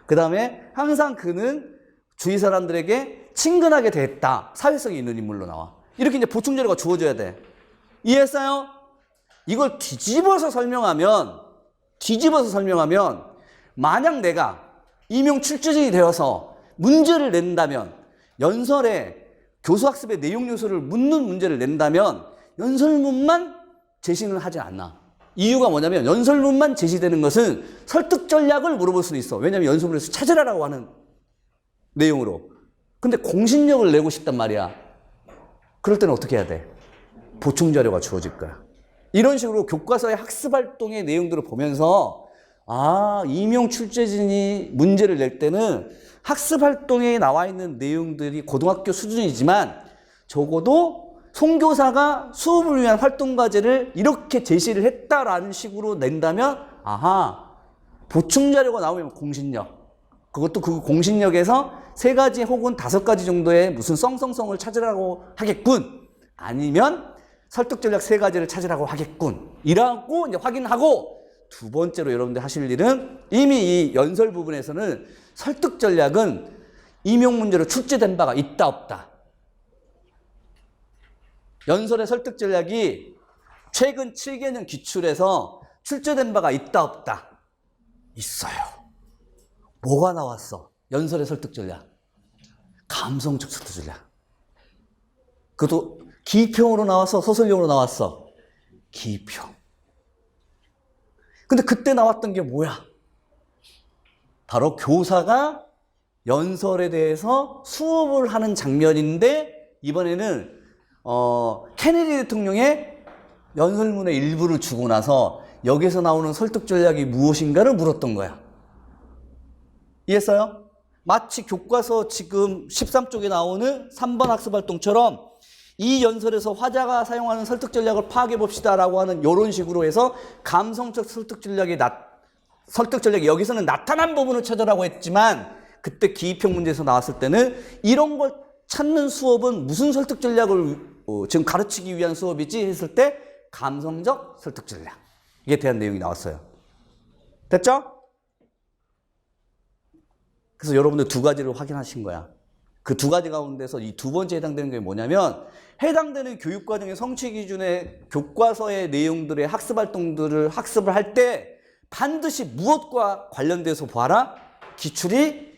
S1: 그 다음에 항상 그는 주위 사람들에게 친근하게 대했다. 사회성이 있는 인물로 나와. 이렇게 이제 보충 자료가 주어져야 돼. 이해했어요? 이걸 뒤집어서 설명하면 만약 내가 임용 출제진이 되어서 문제를 낸다면, 연설에 교수학습의 내용 요소를 묻는 문제를 낸다면 연설문만 제시는 하지 않나. 이유가 뭐냐면 연설문만 제시되는 것은 설득 전략을 물어볼 수는 있어. 왜냐면 연설문에서 찾으라라고 하는 내용으로. 근데 공신력을 내고 싶단 말이야. 그럴 때는 어떻게 해야 돼? 보충 자료가 주어질 거야. 이런 식으로 교과서의 학습활동의 내용들을 보면서 임용 출제진이 문제를 낼 때는 학습활동에 나와 있는 내용들이 고등학교 수준이지만 적어도 송교사가 수업을 위한 활동과제를 이렇게 제시를 했다라는 식으로 낸다면 보충 자료가 나오면 공신력. 그것도 그 공신력에서 3가지 혹은 5가지 정도의 무슨 썽썽썽을 찾으라고 하겠군. 아니면 설득 전략 3가지를 찾으라고 하겠군. 이라고 이제 확인하고 두 번째로 여러분들 하실 일은 이미 이 연설 부분에서는 설득 전략은 임용 문제로 출제된 바가 있다 없다. 연설의 설득 전략이 최근 7개년 기출에서 출제된 바가 있다 없다. 있어요. 뭐가 나왔어? 연설의 설득 전략. 감성적 설득 전략. 그것도 기평으로 나왔어? 서술형으로 나왔어? 기평. 근데 그때 나왔던 게 뭐야? 바로 교사가 연설에 대해서 수업을 하는 장면인데 이번에는 케네디 대통령의 연설문의 일부를 주고 나서 여기서 나오는 설득 전략이 무엇인가를 물었던 거야. 이해했어요? 마치 교과서 지금 13쪽에 나오는 3번 학습활동처럼 이 연설에서 화자가 사용하는 설득 전략을 파악해 봅시다라고 하는 이런 식으로 해서 감성적 설득 전략이 여기서는 나타난 부분을 찾으라고 했지만 그때 기입형 문제에서 나왔을 때는 이런 걸 찾는 수업은 무슨 설득 전략을 지금 가르치기 위한 수업이지 했을 때 감성적 설득 전략. 이에 대한 내용이 나왔어요. 됐죠? 그래서 여러분들 2가지를 확인하신 거야. 그 2가지 가운데서 이 2번째 해당되는 게 뭐냐면 해당되는 교육과정의 성취 기준의 교과서의 내용들의 학습활동들을 학습을 할 때 반드시 무엇과 관련돼서 봐라? 기출이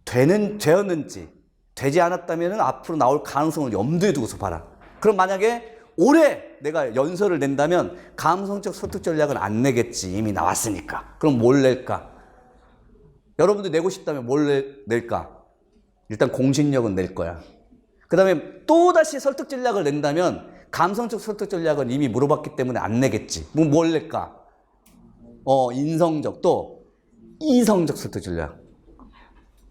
S1: 되었는지 되지 않았다면 앞으로 나올 가능성을 염두에 두고서 봐라. 그럼 만약에 올해 내가 연설을 낸다면 감성적 설득 전략은 안 내겠지. 이미 나왔으니까. 그럼 뭘 낼까? 여러분들 내고 싶다면 뭘 낼까? 일단 공신력은 낼 거야. 그 다음에 또다시 설득 전략을 낸다면 감성적 설득 전략은 이미 물어봤기 때문에 안 내겠지. 뭘 낼까? 인성적 또 이성적 설득 전략.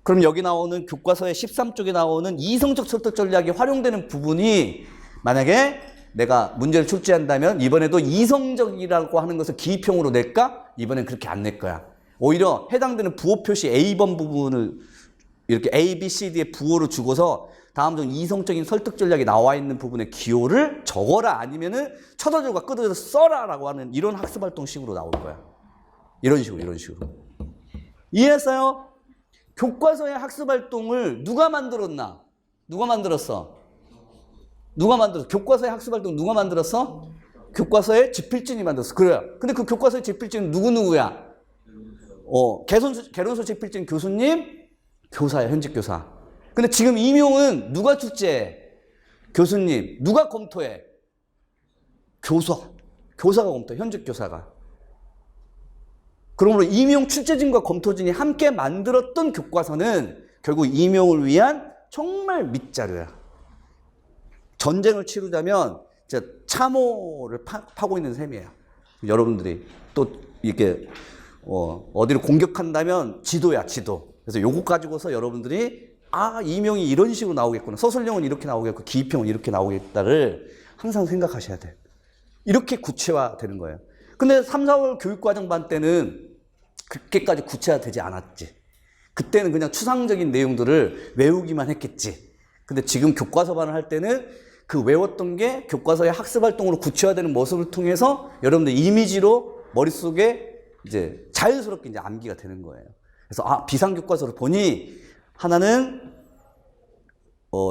S1: 그럼 여기 나오는 교과서의 13쪽에 나오는 이성적 설득 전략이 활용되는 부분이 만약에 내가 문제를 출제한다면 이번에도 이성적이라고 하는 것을 기입형으로 낼까? 이번엔 그렇게 안 낼 거야. 오히려 해당되는 부호 표시 A번 부분을 이렇게 A, B, C, D의 부호를 주고서 다음 중 이성적인 설득 전략이 나와 있는 부분의 기호를 적어라 아니면은 쳐다줄과 끄덕여서 써라라고 하는 이런 학습활동식으로 나올 거야. 이런 식으로. 이해했어요? 교과서의 학습활동을 누가 만들었나? 누가 만들었어? 교과서의 학습활동 누가 만들었어? 교과서의 집필진이 만들었어. 그래요. 근데 그 교과서의 집필진은 누구야? 개론서 집필진 교수님, 교사야, 현직 교사. 근데 지금 임용은 누가 출제해? 교수님. 누가 검토해? 교사가 검토해, 현직 교사가. 그러므로 임용 출제진과 검토진이 함께 만들었던 교과서는 결국 임용을 위한 정말 밑자료야. 전쟁을 치르자면 진짜 참호를 파고 있는 셈이에요. 여러분들이 또 이렇게 어디를 공격한다면 지도야, 지도. 그래서 요거 가지고서 여러분들이 임용이 이런 식으로 나오겠구나. 서술형은 이렇게 나오겠고 기입형은 이렇게 나오겠다를 항상 생각하셔야 돼. 이렇게 구체화되는 거예요. 근데 3, 4월 교육과정반 때는 그렇게까지 구체화되지 않았지. 그때는 그냥 추상적인 내용들을 외우기만 했겠지. 근데 지금 교과서반을 할 때는 그 외웠던 게 교과서의 학습활동으로 구체화되는 모습을 통해서 여러분들 이미지로 머릿속에 이제 자연스럽게 이제 암기가 되는 거예요. 그래서 비상교과서를 보니 하나는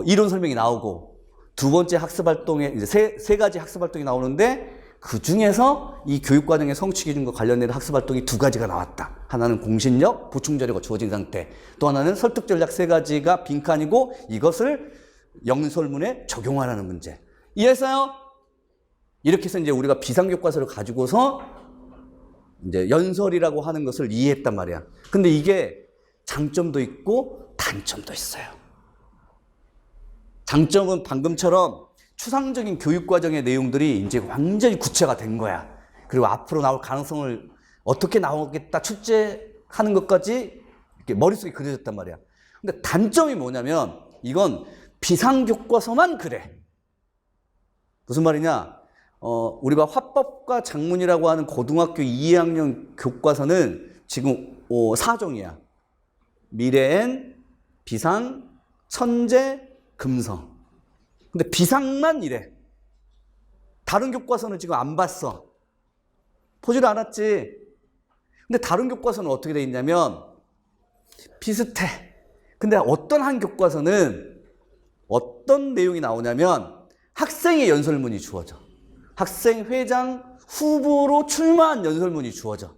S1: 이론 설명이 나오고 두 번째 학습활동에 이제 세 가지 학습활동이 나오는데 그 중에서 이 교육과정의 성취 기준과 관련된 학습활동이 2가지가 나왔다. 하나는 공신력, 보충자료가 주어진 상태. 또 하나는 설득 전략 3가지가 빈칸이고 이것을 연설문에 적용하라는 문제. 이해했어요? 이렇게 해서 이제 우리가 비상교과서를 가지고서 이제 연설이라고 하는 것을 이해했단 말이야. 근데 이게 장점도 있고 단점도 있어요. 장점은 방금처럼 추상적인 교육과정의 내용들이 이제 완전히 구체가 된 거야. 그리고 앞으로 나올 가능성을 어떻게 나오겠다 출제하는 것까지 이렇게 머릿속에 그려졌단 말이야. 근데 단점이 뭐냐면 이건 비상교과서만 그래. 무슨 말이냐? 우리가 화법과 작문이라고 하는 고등학교 2학년 교과서는 지금 4종이야. 미래엔, 비상, 천재, 금성. 근데 비상만 이래. 다른 교과서는 지금 안 봤어. 보지를 않았지. 근데 다른 교과서는 어떻게 돼 있냐면 비슷해. 근데 어떤 한 교과서는 어떤 내용이 나오냐면 학생의 연설문이 주어져. 학생회장 후보로 출마한 연설문이 주어져.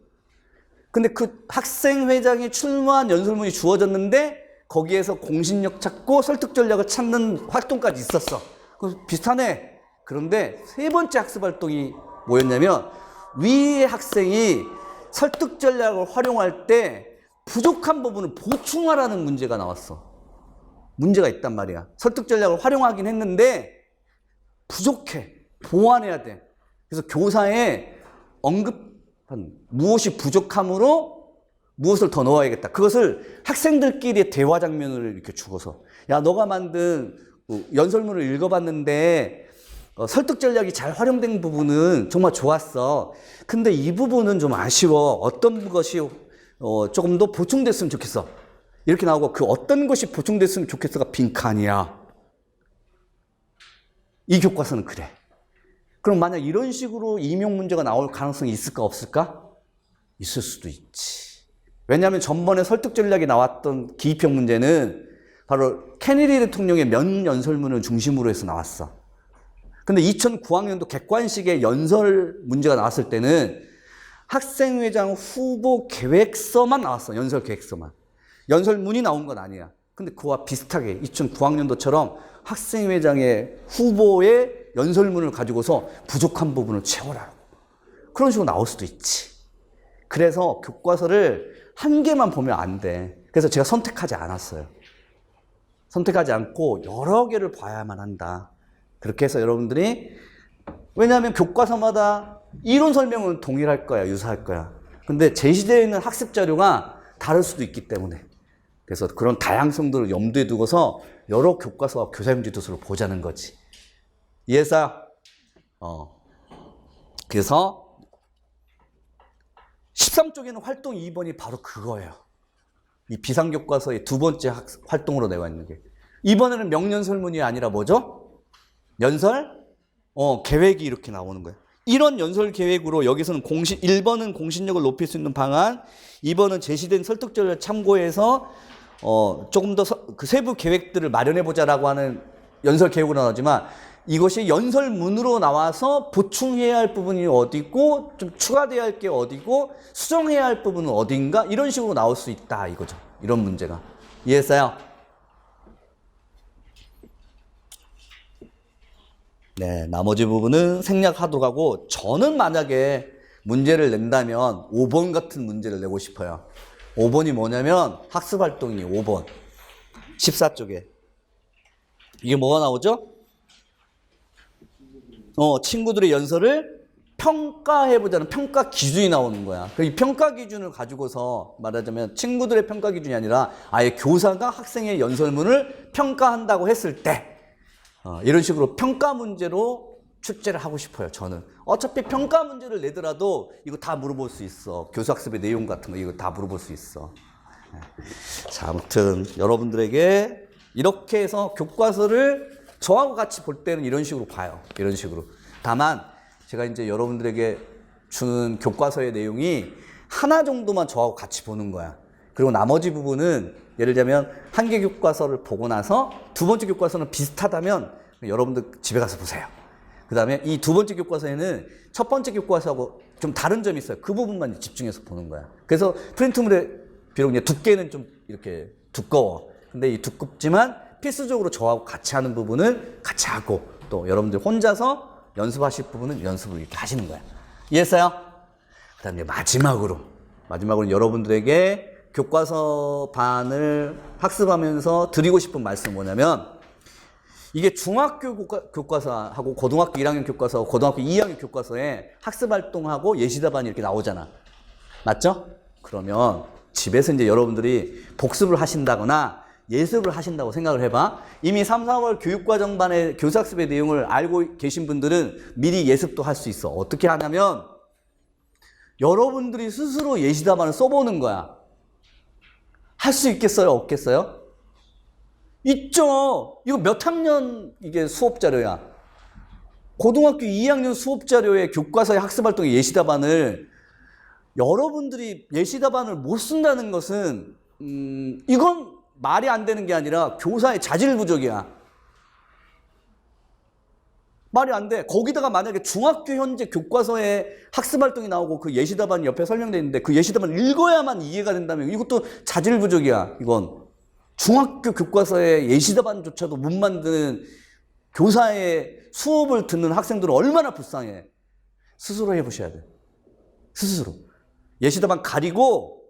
S1: 근데 그 학생회장이 출마한 연설문이 주어졌는데 거기에서 공신력 찾고 설득 전략을 찾는 활동까지 있었어. 그래서 비슷하네. 그런데 세 번째 학습 활동이 뭐였냐면 위의 학생이 설득 전략을 활용할 때 부족한 부분을 보충하라는 문제가 나왔어. 문제가 있단 말이야. 설득 전략을 활용하긴 했는데 부족해. 보완해야 돼. 그래서 교사에 언급한 무엇이 부족함으로 무엇을 더 넣어야겠다. 그것을 학생들끼리의 대화 장면을 이렇게 주고서 야 너가 만든 연설문을 읽어봤는데 설득 전략이 잘 활용된 부분은 정말 좋았어. 근데 이 부분은 좀 아쉬워. 어떤 것이 조금 더 보충됐으면 좋겠어. 이렇게 나오고 그 어떤 것이 보충됐으면 좋겠어가 빈칸이야. 이 교과서는 그래. 그럼 만약 이런 식으로 임용 문제가 나올 가능성이 있을까 없을까? 있을 수도 있지. 왜냐하면 전번에 설득 전략이 나왔던 기입형 문제는 바로 케네디 대통령의 면 연설문을 중심으로 해서 나왔어. 근데 2009학년도 객관식의 연설 문제가 나왔을 때는 학생회장 후보 계획서만 나왔어. 연설 계획서만. 연설문이 나온 건 아니야. 근데 그와 비슷하게 2009학년도처럼 학생회장의 후보의 연설문을 가지고서 부족한 부분을 채워라. 그런 식으로 나올 수도 있지. 그래서 교과서를 한 개만 보면 안 돼. 그래서 제가 선택하지 않았어요. 선택하지 않고 여러 개를 봐야만 한다. 그렇게 해서 여러분들이 왜냐하면 교과서마다 이론 설명은 동일할 거야. 유사할 거야. 근데 제시되어 있는 학습 자료가 다를 수도 있기 때문에 그래서 그런 다양성들을 염두에 두고서 여러 교과서와 교사용 지도서를 보자는 거지. 이해했어요? 그래서 13쪽에는 활동 2번이 바로 그거예요. 이 비상교과서의 두 번째 활동으로 내가 있는 게. 이번에는 명연설문이 아니라 뭐죠? 연설? 계획이 이렇게 나오는 거예요. 이런 연설 계획으로 여기서는 1번은 공신력을 높일 수 있는 방안, 2번은 제시된 설득전략을 참고해서 조금 더 그 세부 계획들을 마련해보자라고 하는 연설 계획으로 나오지만 이것이 연설문으로 나와서 보충해야 할 부분이 어디고 좀 추가돼야 할 게 어디고 수정해야 할 부분은 어딘가 이런 식으로 나올 수 있다 이거죠. 이런 문제가. 이해했어요? 네, 나머지 부분은 생략하도록 하고 저는 만약에 문제를 낸다면 5번 같은 문제를 내고 싶어요. 5번이 뭐냐면 학습활동이 5번 14쪽에 이게 뭐가 나오죠? 친구들의 연설을 평가해보자는 평가 기준이 나오는 거야. 이 평가 기준을 가지고서 말하자면 친구들의 평가 기준이 아니라 아예 교사가 학생의 연설문을 평가한다고 했을 때 이런 식으로 평가 문제로 출제를 하고 싶어요. 저는 어차피 평가 문제를 내더라도 이거 다 물어볼 수 있어. 교수학습의 내용 같은 거 이거 다 물어볼 수 있어. 자, 아무튼 여러분들에게 이렇게 해서 교과서를 저하고 같이 볼 때는 이런 식으로 봐요. 이런 식으로. 다만 제가 이제 여러분들에게 주는 교과서의 내용이 하나 정도만 저하고 같이 보는 거야. 그리고 나머지 부분은 예를 들면 한 개 교과서를 보고 나서 두 번째 교과서는 비슷하다면 여러분들 집에 가서 보세요. 그 다음에 이 두 번째 교과서에는 첫 번째 교과서하고 좀 다른 점이 있어요. 그 부분만 집중해서 보는 거야. 그래서 프린트물에 비록 이제 두께는 좀 이렇게 두꺼워. 근데 이 두껍지만 필수적으로 저하고 같이 하는 부분은 같이 하고 또 여러분들 혼자서 연습하실 부분은 연습을 이렇게 하시는 거야. 이해했어요? 그 다음에 마지막으로 여러분들에게 교과서 반을 학습하면서 드리고 싶은 말씀은 뭐냐면, 이게 중학교 교과서하고 고등학교 1학년 교과서, 고등학교 2학년 교과서에 학습활동하고 예시답안이 이렇게 나오잖아. 맞죠? 그러면 집에서 이제 여러분들이 복습을 하신다거나 예습을 하신다고 생각을 해봐. 이미 3, 4월 교육과정반의 교사학습의 내용을 알고 계신 분들은 미리 예습도 할 수 있어. 어떻게 하냐면, 여러분들이 스스로 예시답안을 써보는 거야. 할 수 있겠어요? 없겠어요? 있죠. 이거 몇 학년 이게 수업 자료야. 고등학교 2학년 수업 자료에 교과서의 학습활동의 예시답안을 여러분들이 예시답안을 못 쓴다는 것은 이건 말이 안 되는 게 아니라 교사의 자질 부족이야. 말이 안 돼. 거기다가 만약에 중학교 현재 교과서에 학습활동이 나오고 그 예시답안이 옆에 설명되어 있는데 그 예시답안을 읽어야만 이해가 된다면 이것도 자질 부족이야. 이건 중학교 교과서에 예시답안조차도 못 만드는 교사의 수업을 듣는 학생들은 얼마나 불쌍해. 스스로 해보셔야 돼. 스스로. 예시답안 가리고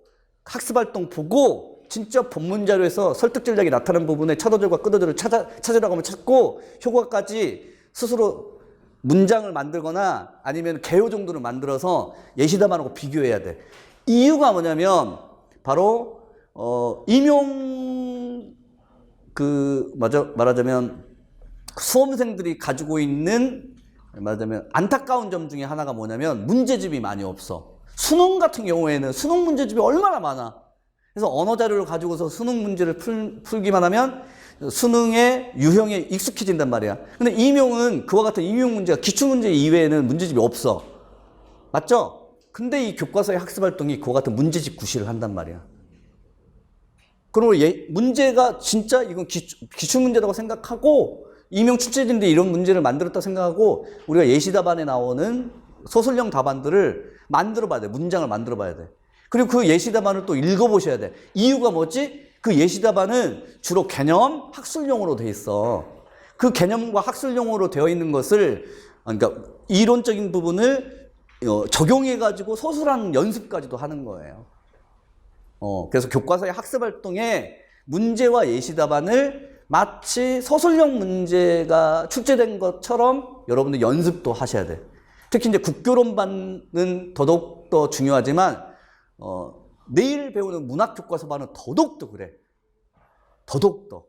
S1: 학습활동 보고 진짜 본문 자료에서 설득 전략이 나타나는 부분에 차도절과 끄도절을 찾으라고 하면 찾고 효과까지 스스로 문장을 만들거나 아니면 개요 정도를 만들어서 예시답안하고 비교해야 돼. 이유가 뭐냐면 바로 말하자면 수험생들이 가지고 있는 말하자면 안타까운 점 중에 하나가 뭐냐면 문제집이 많이 없어. 수능 같은 경우에는 수능 문제집이 얼마나 많아. 그래서 언어 자료를 가지고서 수능 문제를 풀기만 하면 수능의 유형에 익숙해진단 말이야. 근데 임용은 그와 같은 임용 문제가 기출문제 이외에는 문제집이 없어. 맞죠? 근데 이 교과서의 학습활동이 그와 같은 문제집 구실을 한단 말이야. 그러므로 문제가 진짜 이건 기출문제라고 생각하고 임용 출제진들이 이런 문제를 만들었다고 생각하고 우리가 예시답안에 나오는 소설형 답안들을 만들어 봐야 돼. 문장을 만들어 봐야 돼. 그리고 그 예시답안을 또 읽어보셔야 돼. 이유가 뭐지? 그 예시답안은 주로 개념, 학술용어로 돼 있어. 그 개념과 학술용어로 되어 있는 것을, 그러니까 이론적인 부분을 적용해가지고 서술하는 연습까지도 하는 거예요. 그래서 교과서의 학습활동에 문제와 예시답안을 마치 서술형 문제가 출제된 것처럼 여러분들 연습도 하셔야 돼. 특히 이제 국교론반은 더더욱더 중요하지만, 내일 배우는 문학교과서반은 더더욱더 그래. 더더욱더.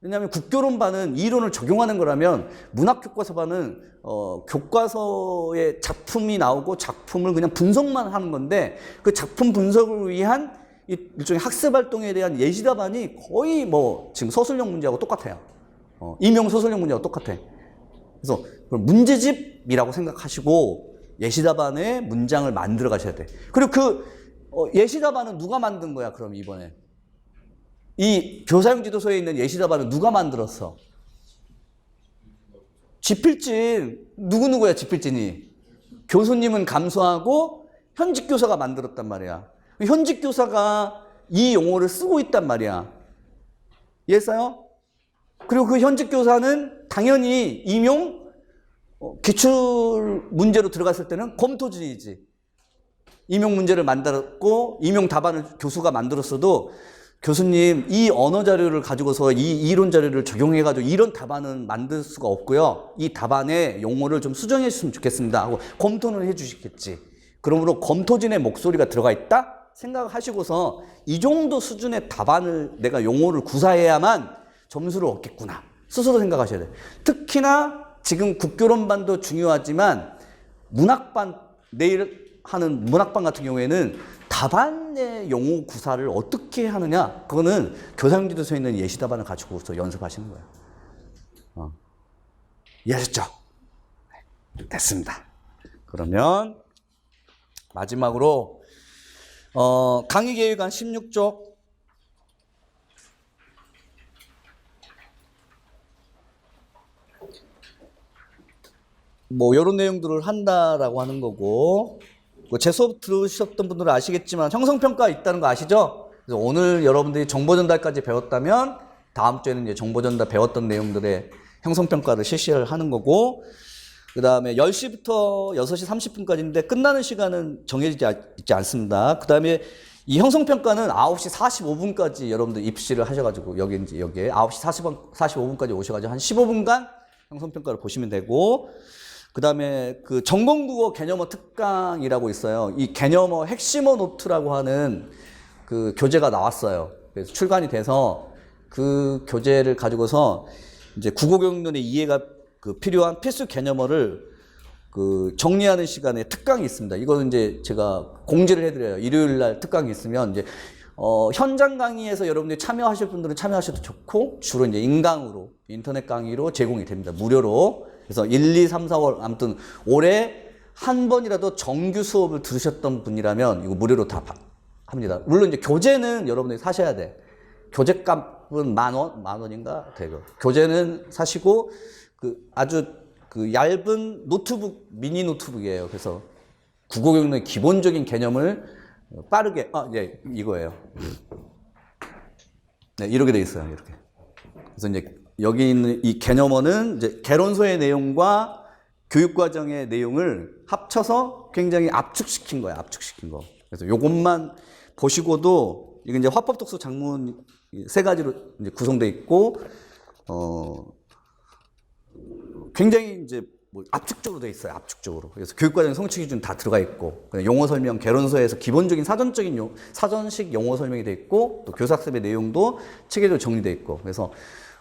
S1: 왜냐하면 국교론반은 이론을 적용하는 거라면 문학교과서반은 교과서에 작품이 나오고 작품을 그냥 분석만 하는 건데 그 작품 분석을 위한 일종의 학습활동에 대한 예시답안이 거의 지금 서술형 문제하고 똑같아요. 임용 서술형 문제하고 똑같아. 그래서 문제집이라고 생각하시고 예시답안에 문장을 만들어 가셔야 돼. 그리고 그 예시답안은 누가 만든 거야, 그럼 이번에? 이 교사용 지도서에 있는 예시답안은 누가 만들었어? 지필진. 누구야, 지필진이? 교수님은 감수하고 현직 교사가 만들었단 말이야. 현직 교사가 이 용어를 쓰고 있단 말이야. 이해했어요? 그리고 그 현직 교사는 당연히 임용 기출 문제로 들어갔을 때는 검토진이지. 임용 문제를 만들었고 임용 답안을 교수가 만들었어도 교수님 이 언어 자료를 가지고서 이 이론 자료를 적용해가지고 이런 답안은 만들 수가 없고요. 이 답안의 용어를 좀 수정해 주셨으면 좋겠습니다 하고 검토는 해 주시겠지. 그러므로 검토진의 목소리가 들어가 있다 생각하시고서 이 정도 수준의 답안을 내가 용어를 구사해야만 점수를 얻겠구나 스스로 생각하셔야 돼요. 특히나 지금 국교론반도 중요하지만 문학반, 내일 하는 문학반 같은 경우에는 답안의 용어 구사를 어떻게 하느냐, 그거는 교사용 지도서에 있는 예시답안을 가지고서 연습하시는 거예요. 이해하셨죠? 네, 됐습니다. 그러면 마지막으로 강의 계획안 16쪽 이런 내용들을 한다라고 하는 거고, 제 수업 들으셨던 분들은 아시겠지만 형성평가 있다는 거 아시죠? 그래서 오늘 여러분들이 정보전달까지 배웠다면 다음 주에는 이제 정보전달 배웠던 내용들의 형성평가를 실시를 하는 거고, 그 다음에 10시부터 6시 30분까지인데 끝나는 시간은 정해지지 있지 않습니다. 그 다음에 이 형성평가는 9시 45분까지 여러분들 입시를 하셔가지고 여기에 9시 45분까지 오셔가지고 한 15분간 형성평가를 보시면 되고, 그 다음에 그 전공국어 개념어 특강이라고 있어요. 이 개념어 핵심어 노트라고 하는 그 교재가 나왔어요. 그래서 출간이 돼서 그 교재를 가지고서 이제 국어교육론의 이해가 그 필요한 필수 개념어를 그 정리하는 시간에 특강이 있습니다. 이거는 이제 제가 공지를 해드려요. 일요일 날 특강이 있으면 이제 현장 강의에서 여러분들이 참여하실 분들은 참여하셔도 좋고, 주로 이제 인강으로 인터넷 강의로 제공이 됩니다. 무료로. 그래서 1, 2, 3, 4월 아무튼 올해 한 번이라도 정규 수업을 들으셨던 분이라면 이거 무료로 다 합니다. 물론 이제 교재는 여러분들이 사셔야 돼. 교재값은 만 원인가 되고, 교재는 사시고 그 아주 그 얇은 노트북, 미니 노트북이에요. 그래서 국어교육의 기본적인 개념을 빠르게, 예, 이거예요. 네, 이렇게 돼 있어요. 이렇게. 그래서 이제 여기 있는 이 개념어는 이제 개론서의 내용과 교육과정의 내용을 합쳐서 굉장히 압축시킨 거예요. 압축시킨 거. 그래서 요것만 보시고도 이게 이제 화법독서 장문 3가지로 이제 구성되어 있고, 굉장히 이제 뭐 압축적으로 되어 있어요. 압축적으로. 그래서 교육과정 성취 기준 다 들어가 있고, 용어 설명, 개론서에서 기본적인 사전식 용어 설명이 되어 있고, 또 교사학습의 내용도 체계적으로 정리되어 있고, 그래서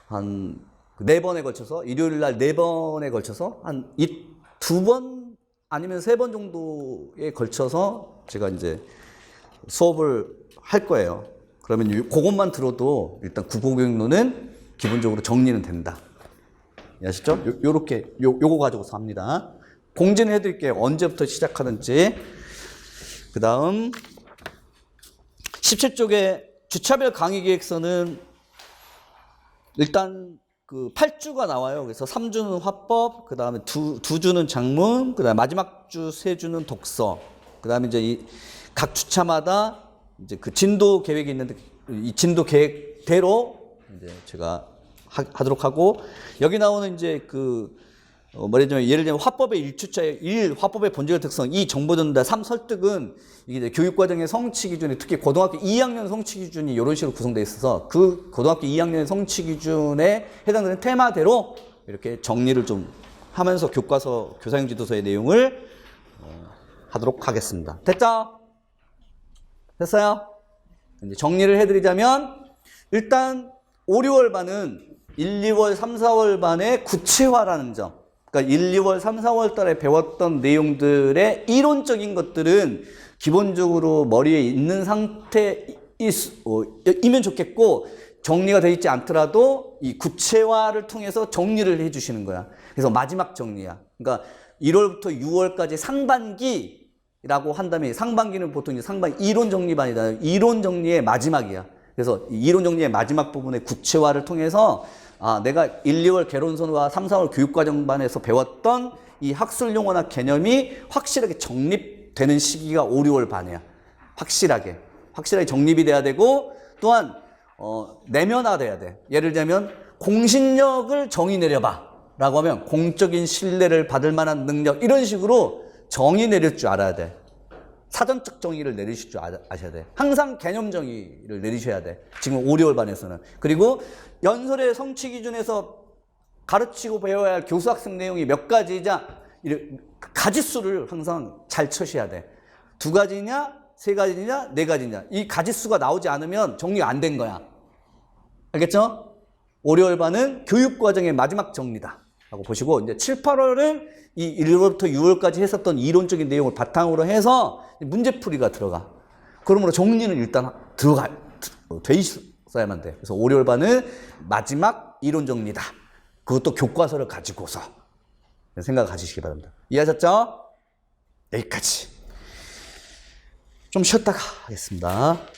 S1: 한 4번에 걸쳐서, 일요일 날 4번에 걸쳐서 한 2번 아니면 3번 정도에 걸쳐서 제가 이제 수업을 할 거예요. 그러면 그것만 들어도 일단 국어교육론은 기본적으로 정리는 된다. 아시죠? 요렇게 요거 가지고서 합니다. 공지는 해드릴게요. 언제부터 시작하는지. 그 다음 17쪽에 주차별 강의 계획서는 일단 그 8주가 나와요. 그래서 3주는 화법, 그 다음에 2주는 장문, 그 다음에 마지막 주 3주는 독서. 그 다음에 이제 이 각 주차마다 이제 그 진도 계획이 있는데, 이 진도 계획대로 이제 제가 하도록 하고, 여기 나오는 이제 그 말하자면 예를 들면 화법의 1주차의 화법의 본질 특성, 2 정보 전달, 3 설득은 이게 이제 교육과정의 성취 기준이, 특히 고등학교 2학년 성취 기준이 이런 식으로 구성되어 있어서 그 고등학교 2학년 성취 기준에 해당되는 테마대로 이렇게 정리를 좀 하면서 교과서 교사용 지도서의 내용을 하도록 하겠습니다. 됐죠? 됐어요? 이제 정리를 해드리자면, 일단 5, 6월 반은 1, 2월, 3, 4월 반의 구체화라는 점. 그러니까 1, 2월, 3, 4월 달에 배웠던 내용들의 이론적인 것들은 기본적으로 머리에 있는 상태이면 좋겠고, 정리가 되어 있지 않더라도 이 구체화를 통해서 정리를 해 주시는 거야. 그래서 마지막 정리야. 그러니까 1월부터 6월까지 상반기라고 한다면, 상반기는 보통 이제 이론 정리반이다. 이론 정리의 마지막이야. 그래서 이론 정리의 마지막 부분의 구체화를 통해서 내가 1, 2월 개론서와 3, 4월 교육과정반에서 배웠던 이 학술 용어나 개념이 확실하게 정립되는 시기가 5, 6월 반이야. 확실하게 정립이 돼야 되고, 또한 내면화돼야 돼. 예를 들면 공신력을 정의 내려봐 라고 하면 공적인 신뢰를 받을 만한 능력, 이런 식으로 정의 내릴 줄 알아야 돼. 사전적 정의를 내리실 줄 아셔야 돼. 항상 개념 정의를 내리셔야 돼. 지금 5, 6월 반에서는. 그리고 연설의 성취 기준에서 가르치고 배워야 할 교수학습 내용이 몇 가지냐, 가지수를 항상 잘 쳐셔야 돼. 2가지냐, 3가지냐, 4가지냐. 이 가지수가 나오지 않으면 정리가 안 된 거야. 알겠죠? 5, 6월 반은 교육과정의 마지막 정리다 라고 보시고, 이제 7, 8월은 이 1월부터 6월까지 했었던 이론적인 내용을 바탕으로 해서 문제풀이가 들어가. 그러므로 정리는 일단 돼 있어야만 돼. 그래서 5, 6월 반은 마지막 이론 정리다. 그것도 교과서를 가지고서 생각을 가지시기 바랍니다. 이해하셨죠? 여기까지. 좀 쉬었다가 하겠습니다.